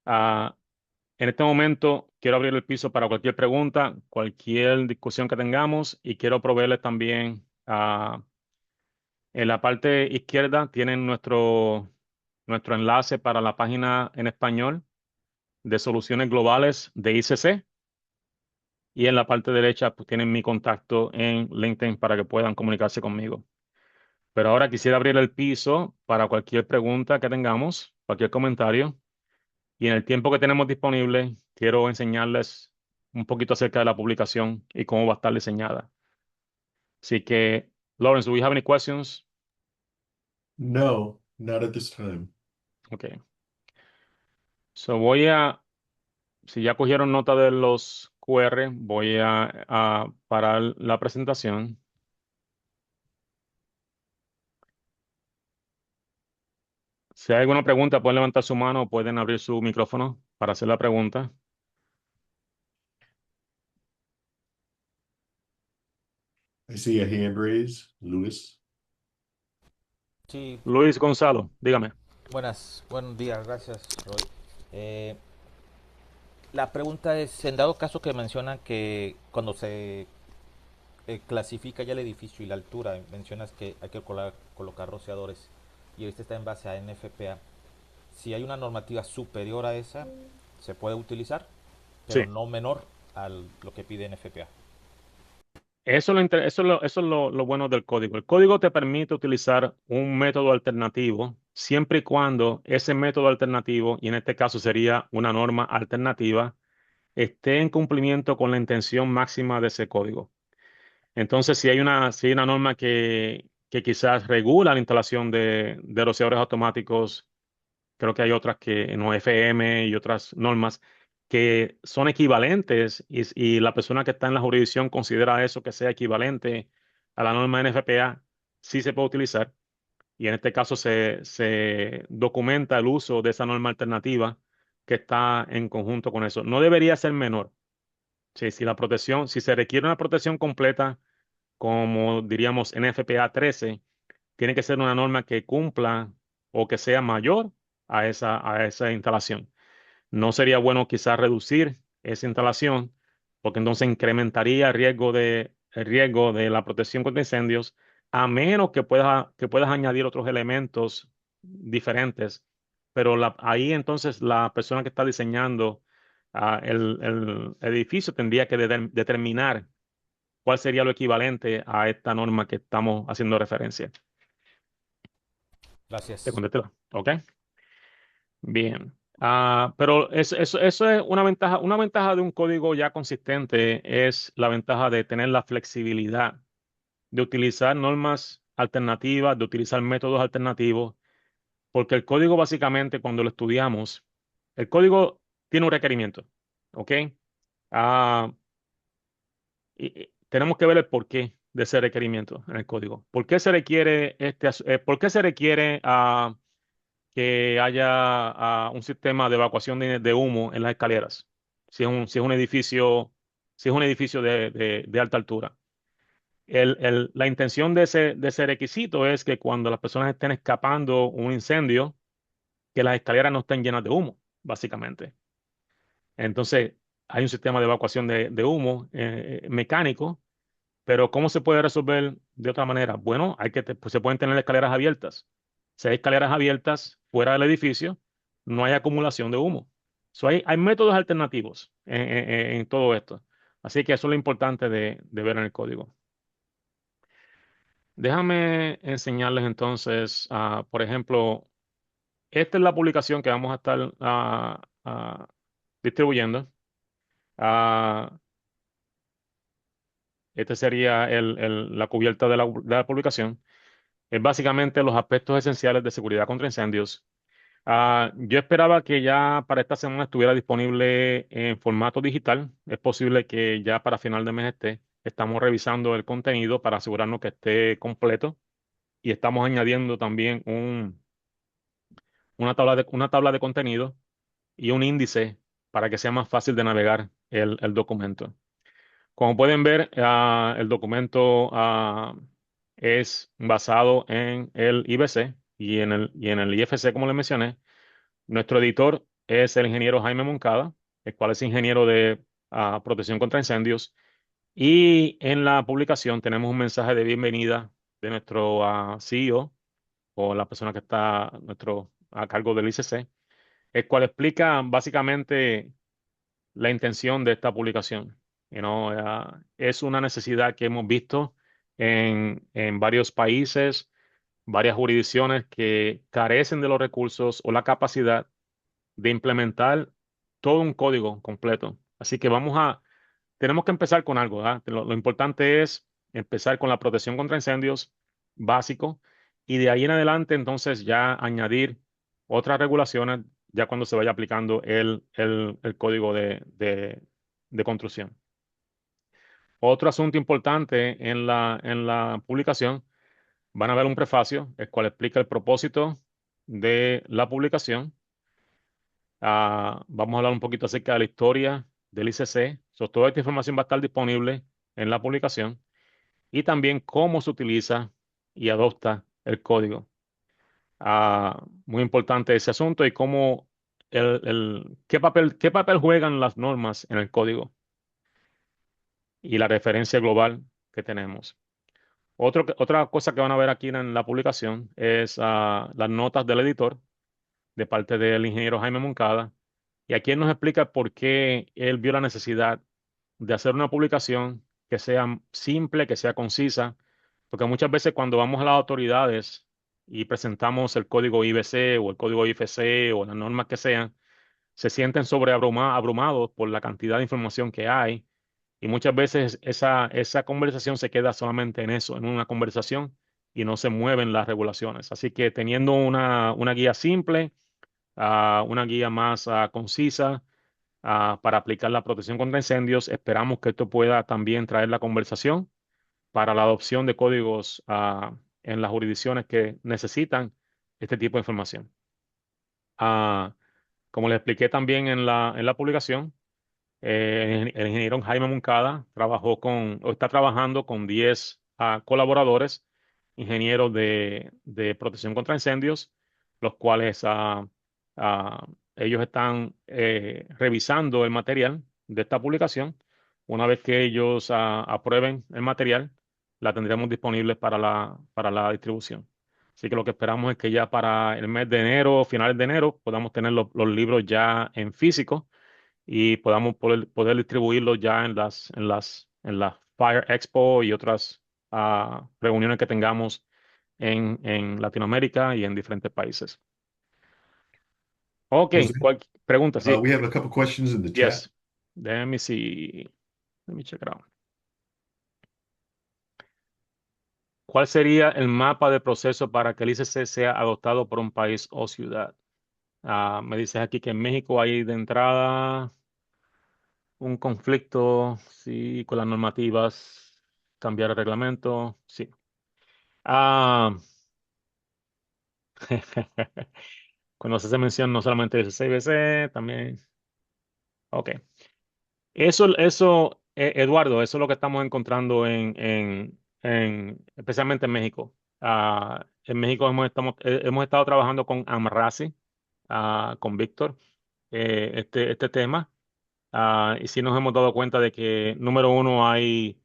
Ah, En este momento quiero abrir el piso para cualquier pregunta, cualquier discusión que tengamos y quiero proveerles también en la parte izquierda tienen nuestro enlace para la página en español de soluciones globales de ICC y en la parte derecha pues tienen mi contacto en LinkedIn para que puedan comunicarse conmigo. Pero ahora quisiera abrir el piso para cualquier pregunta que tengamos, cualquier comentario. Y en el tiempo que tenemos disponible, quiero enseñarles un poquito acerca de la publicación y cómo va a estar diseñada. Así que, Lawrence, do we have any questions? No, not at this time. Okay. So si ya cogieron nota de los QR, voy a parar la presentación. Si hay alguna pregunta, pueden levantar su mano o pueden abrir su micrófono para hacer la pregunta. I see a hand raise, Lewis. Sí, Luis Gonzalo, dígame. buenos días, gracias, Roy. Eh, la pregunta es, en dado caso que mencionan que cuando se clasifica ya el edificio y la altura, mencionas que hay que colocar rociadores y este está en base a NFPA, si hay una normativa superior a esa, se puede utilizar, pero Sí. no menor a lo que pide NFPA. Eso es lo bueno del código. El código te permite utilizar un método alternativo siempre y cuando ese método alternativo, y en este caso sería una norma alternativa, esté en cumplimiento con la intención máxima de ese código. Entonces, si hay una norma que quizás regula la instalación de rociadores automáticos. Creo que hay otras que no FM y otras normas que son equivalentes y la persona que está en la jurisdicción considera eso que sea equivalente a la norma NFPA, sí se puede utilizar. Y en este caso se documenta el uso de esa norma alternativa que está en conjunto con eso. No debería ser menor. Sí, si se requiere una protección completa, como diríamos NFPA 13, tiene que ser una norma que cumpla o que sea mayor a esa instalación. No sería bueno quizás reducir esa instalación porque entonces incrementaría el riesgo de la protección contra incendios a menos que puedas añadir otros elementos diferentes. Pero ahí entonces la persona que está diseñando el edificio tendría que determinar cuál sería lo equivalente a esta norma que estamos haciendo referencia. ¿Te Gracias. contesté? ¿Ok? Bien. Pero eso es una ventaja. Una ventaja de un código ya consistente es la ventaja de tener la flexibilidad de utilizar normas alternativas, de utilizar métodos alternativos, porque el código básicamente cuando lo estudiamos, el código tiene un requerimiento, ¿ok? Ah, y tenemos que ver el porqué de ese requerimiento en el código. ¿Por qué se requiere por qué se requiere que haya un sistema de evacuación de humo en las escaleras, si es un edificio de alta altura? La intención de ese requisito es que cuando las personas estén escapando un incendio, que las escaleras no estén llenas de humo, básicamente. Entonces, hay un sistema de evacuación de humo mecánico, pero ¿cómo se puede resolver de otra manera? Bueno, pues se pueden tener escaleras abiertas. Si hay escaleras abiertas fuera del edificio, no hay acumulación de humo. Hay métodos alternativos en todo esto. Así que eso es lo importante de ver en el código. Déjame enseñarles entonces, por ejemplo, esta es la publicación que vamos a estar distribuyendo. Ah, Este sería la cubierta de la publicación. Es básicamente los aspectos esenciales de seguridad contra incendios. Yo esperaba que ya para esta semana estuviera disponible en formato digital. Es posible que ya para final de mes esté. Estamos revisando el contenido para asegurarnos que esté completo y estamos añadiendo también una tabla de contenido y un índice para que sea más fácil de navegar el documento. Como pueden ver, el documento es basado en el IBC y en el IFC, como les mencioné. Nuestro editor es el ingeniero Jaime Moncada, el cual es ingeniero de protección contra incendios. Y en la publicación tenemos un mensaje de bienvenida de nuestro CEO o la persona que está a cargo del ICC, el cual explica básicamente la intención de esta publicación. Es una necesidad que hemos visto en varios países, varias jurisdicciones que carecen de los recursos o la capacidad de implementar todo un código completo. Así que tenemos que empezar con algo, ¿verdad? Lo importante es empezar con la protección contra incendios básico y de ahí en adelante entonces ya añadir otras regulaciones ya cuando se vaya aplicando el código de construcción. Otro asunto importante en la publicación, van a ver un prefacio, el cual explica el propósito de la publicación. Vamos a hablar un poquito acerca de la historia del ICC. Toda esta información va a estar disponible en la publicación y también cómo se utiliza y adopta el código. Muy importante ese asunto y qué papel juegan las normas en el código y la referencia global que tenemos. Otra cosa que van a ver aquí en la publicación es las notas del editor de parte del ingeniero Jaime Moncada. Y aquí él nos explica por qué él vio la necesidad de hacer una publicación que sea simple, que sea concisa, porque muchas veces cuando vamos a las autoridades y presentamos el código IBC o el código IFC o las normas que sean, se sienten abrumados por la cantidad de información que hay y muchas veces esa conversación se queda solamente en eso, en una conversación y no se mueven las regulaciones. Así que teniendo una guía simple, una guía más concisa para aplicar la protección contra incendios. Esperamos que esto pueda también traer la conversación para la adopción de códigos en las jurisdicciones que necesitan este tipo de información. Ah, Como les expliqué también en la publicación, el ingeniero Jaime Moncada o está trabajando con 10 colaboradores, ingenieros de protección contra incendios, los cuales ellos están revisando el material de esta publicación. Una vez que ellos aprueben el material, la tendremos disponible para la distribución. Así que lo que esperamos es que ya para el mes de enero, finales de enero, podamos tener los libros ya en físico y podamos poder distribuirlo ya en las Fire Expo y otras reuniones que tengamos en Latinoamérica y en diferentes países. Ok, Jose, pregunta, sí. we have a couple questions in the chat. Yes. Let me see. Let me check it out. ¿Cuál sería el mapa de proceso para que el ICC sea adoptado por un país o ciudad? Me dices aquí que en México hay de entrada un conflicto, sí, con las normativas, cambiar el reglamento, sí. Ah, Cuando se hace mención no solamente de CBC, también. Ok. Eduardo, eso es lo que estamos encontrando especialmente en México. En México hemos estado trabajando con AMRASI, con Víctor este tema. Y sí nos hemos dado cuenta de que, número uno, no hay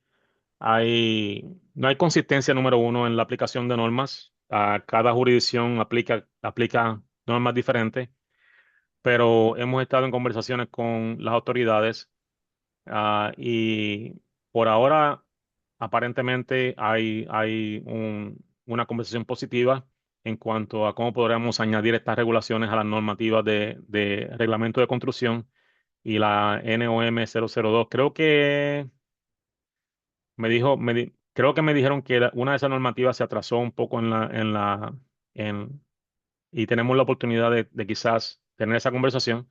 consistencia, número uno, en la aplicación de normas. Cada jurisdicción aplica normas diferentes, pero hemos estado en conversaciones con las autoridades. Y por ahora, aparentemente, una conversación positiva en cuanto a cómo podríamos añadir estas regulaciones a las normativas de reglamento de construcción y la NOM 002. Creo que me dijeron que una de esas normativas se atrasó un poco en, y tenemos la oportunidad de quizás tener esa conversación.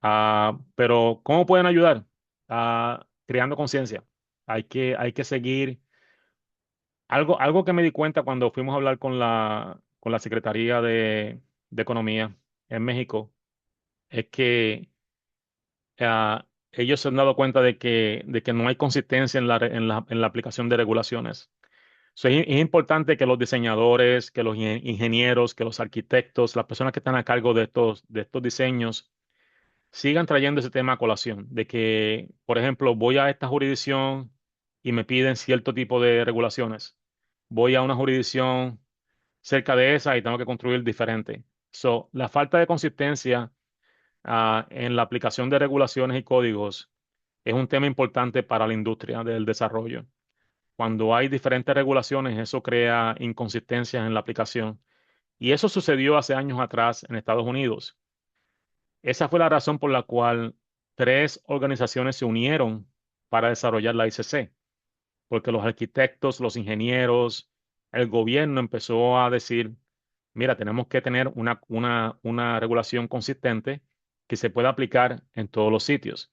Pero ¿cómo pueden ayudar? Creando conciencia. Hay que seguir. Algo que me di cuenta cuando fuimos a hablar con la Secretaría de Economía en México es que ellos se han dado cuenta de que no hay consistencia en la aplicación de regulaciones. So, es importante que los diseñadores, que los ingenieros, que los arquitectos, las personas que están a cargo de estos diseños, sigan trayendo ese tema a colación, de que, por ejemplo, voy a esta jurisdicción y me piden cierto tipo de regulaciones. Voy a una jurisdicción cerca de esa y tengo que construir diferente. So, la falta de consistencia en la aplicación de regulaciones y códigos es un tema importante para la industria del desarrollo. Cuando hay diferentes regulaciones, eso crea inconsistencias en la aplicación. Y eso sucedió hace años atrás en Estados Unidos. Esa fue la razón por la cual tres organizaciones se unieron para desarrollar la ICC, porque los arquitectos, los ingenieros, el gobierno empezó a decir, mira, tenemos que tener una regulación consistente que se pueda aplicar en todos los sitios.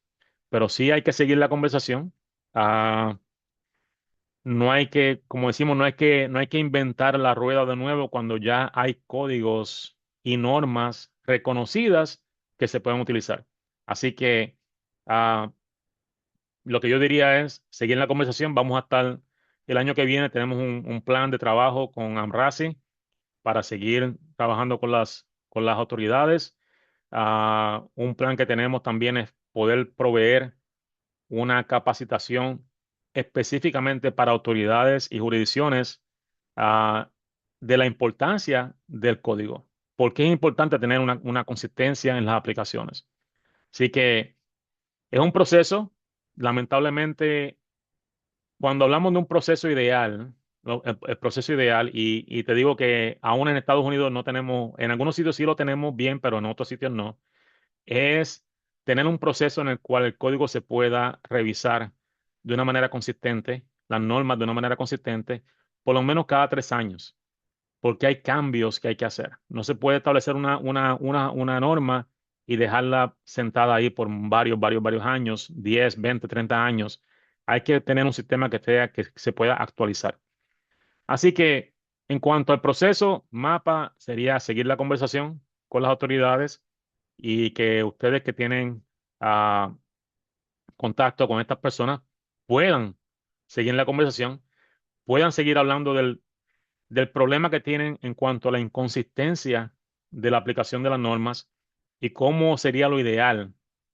Pero sí hay que seguir la conversación. Ah, no hay que, como decimos, no hay que inventar la rueda de nuevo cuando ya hay códigos y normas reconocidas que se pueden utilizar. Así que ah, lo que yo diría es seguir la conversación. Vamos a estar el año que viene, tenemos un plan de trabajo con AMRASI para seguir trabajando con las autoridades. Un plan que tenemos también es poder proveer una capacitación específicamente para autoridades y jurisdicciones ah, de la importancia del código. ¿Por qué es importante tener una consistencia en las aplicaciones? Así que es un proceso. Lamentablemente, cuando hablamos de un proceso ideal, el proceso ideal, y te digo que aún en Estados Unidos no tenemos, en algunos sitios sí lo tenemos bien, pero en otros sitios no, es tener un proceso en el cual el código se pueda revisar de una manera consistente, las normas de una manera consistente, por lo menos cada 3 años, porque hay cambios que hay que hacer. No se puede establecer una norma y dejarla sentada ahí por varios años, 10, 20, 30 años. Hay que tener un sistema que se pueda actualizar. Así que, en cuanto al proceso, MAPA sería seguir la conversación con las autoridades y que ustedes que tienen ah, contacto con estas personas puedan seguir la conversación, puedan seguir hablando del problema que tienen en cuanto a la inconsistencia de la aplicación de las normas y cómo sería lo ideal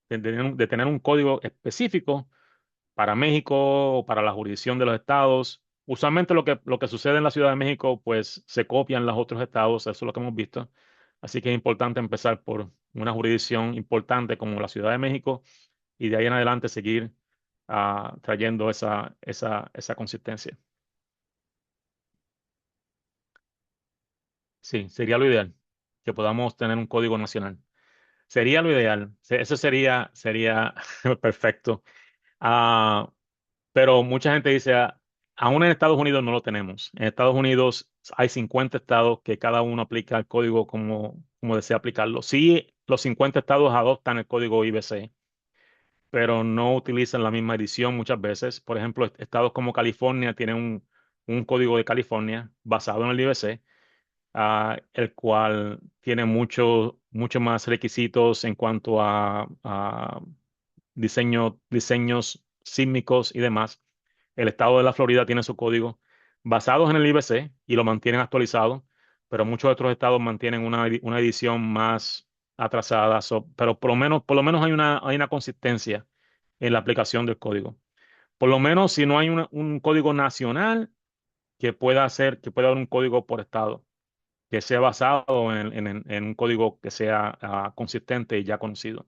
de tener un código específico para México o para la jurisdicción de los estados. Usualmente lo que sucede en la Ciudad de México, pues se copian los otros estados, eso es lo que hemos visto. Así que es importante empezar por una jurisdicción importante como la Ciudad de México y de ahí en adelante seguir trayendo esa consistencia. Sí, sería lo ideal, que podamos tener un código nacional. Sería lo ideal, eso sería perfecto. Ah, pero mucha gente dice, aún en Estados Unidos no lo tenemos. En Estados Unidos hay 50 estados que cada uno aplica el código como desea aplicarlo. Sí, los 50 estados adoptan el código IBC, pero no utilizan la misma edición muchas veces. Por ejemplo, estados como California tienen un código de California basado en el IBC, el cual tiene mucho más requisitos en cuanto a diseños sísmicos y demás. El estado de la Florida tiene su código basados en el IBC y lo mantienen actualizado, pero muchos otros estados mantienen una edición atrasadas, pero por lo menos hay una consistencia en la aplicación del código. Por lo menos si no hay un código nacional que pueda haber un código por estado, que sea basado en un código que sea consistente y ya conocido.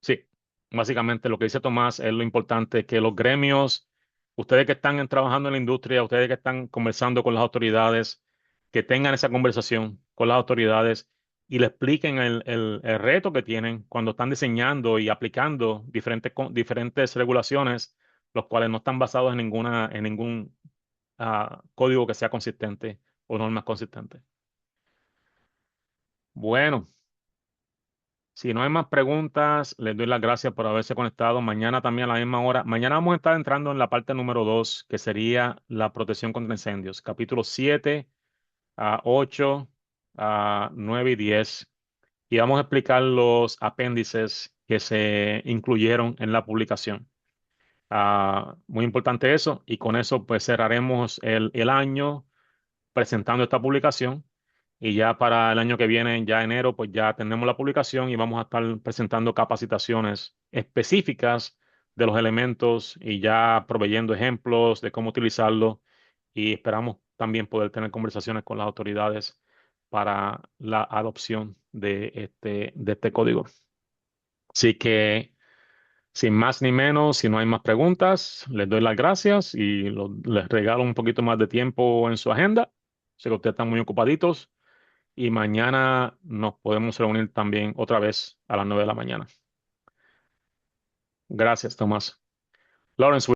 Sí, básicamente lo que dice Tomás es lo importante, que los gremios, ustedes que están trabajando en la industria, ustedes que están conversando con las autoridades, que tengan esa conversación con las autoridades y le expliquen el reto que tienen cuando están diseñando y aplicando diferentes regulaciones, los cuales no están basados en ningún código que sea consistente o normas consistentes. Bueno. Si no hay más preguntas, les doy las gracias por haberse conectado. Mañana también a la misma hora. Mañana vamos a estar entrando en la parte número 2, que sería la protección contra incendios. Capítulo 7, 8, 9 y 10. Y vamos a explicar los apéndices que se incluyeron en la publicación. Muy importante eso. Y con eso pues cerraremos el año presentando esta publicación y ya para el año que viene, ya enero, pues ya tenemos la publicación y vamos a estar presentando capacitaciones específicas de los elementos y ya proveyendo ejemplos de cómo utilizarlo y esperamos también poder tener conversaciones con las autoridades para la adopción de este código. Así que, sin más ni menos, si no hay más preguntas, les doy las gracias y les regalo un poquito más de tiempo en su agenda. Sé que ustedes están muy ocupaditos y mañana nos podemos reunir también otra vez a las 9 de la mañana. Gracias, Tomás. Lawrence.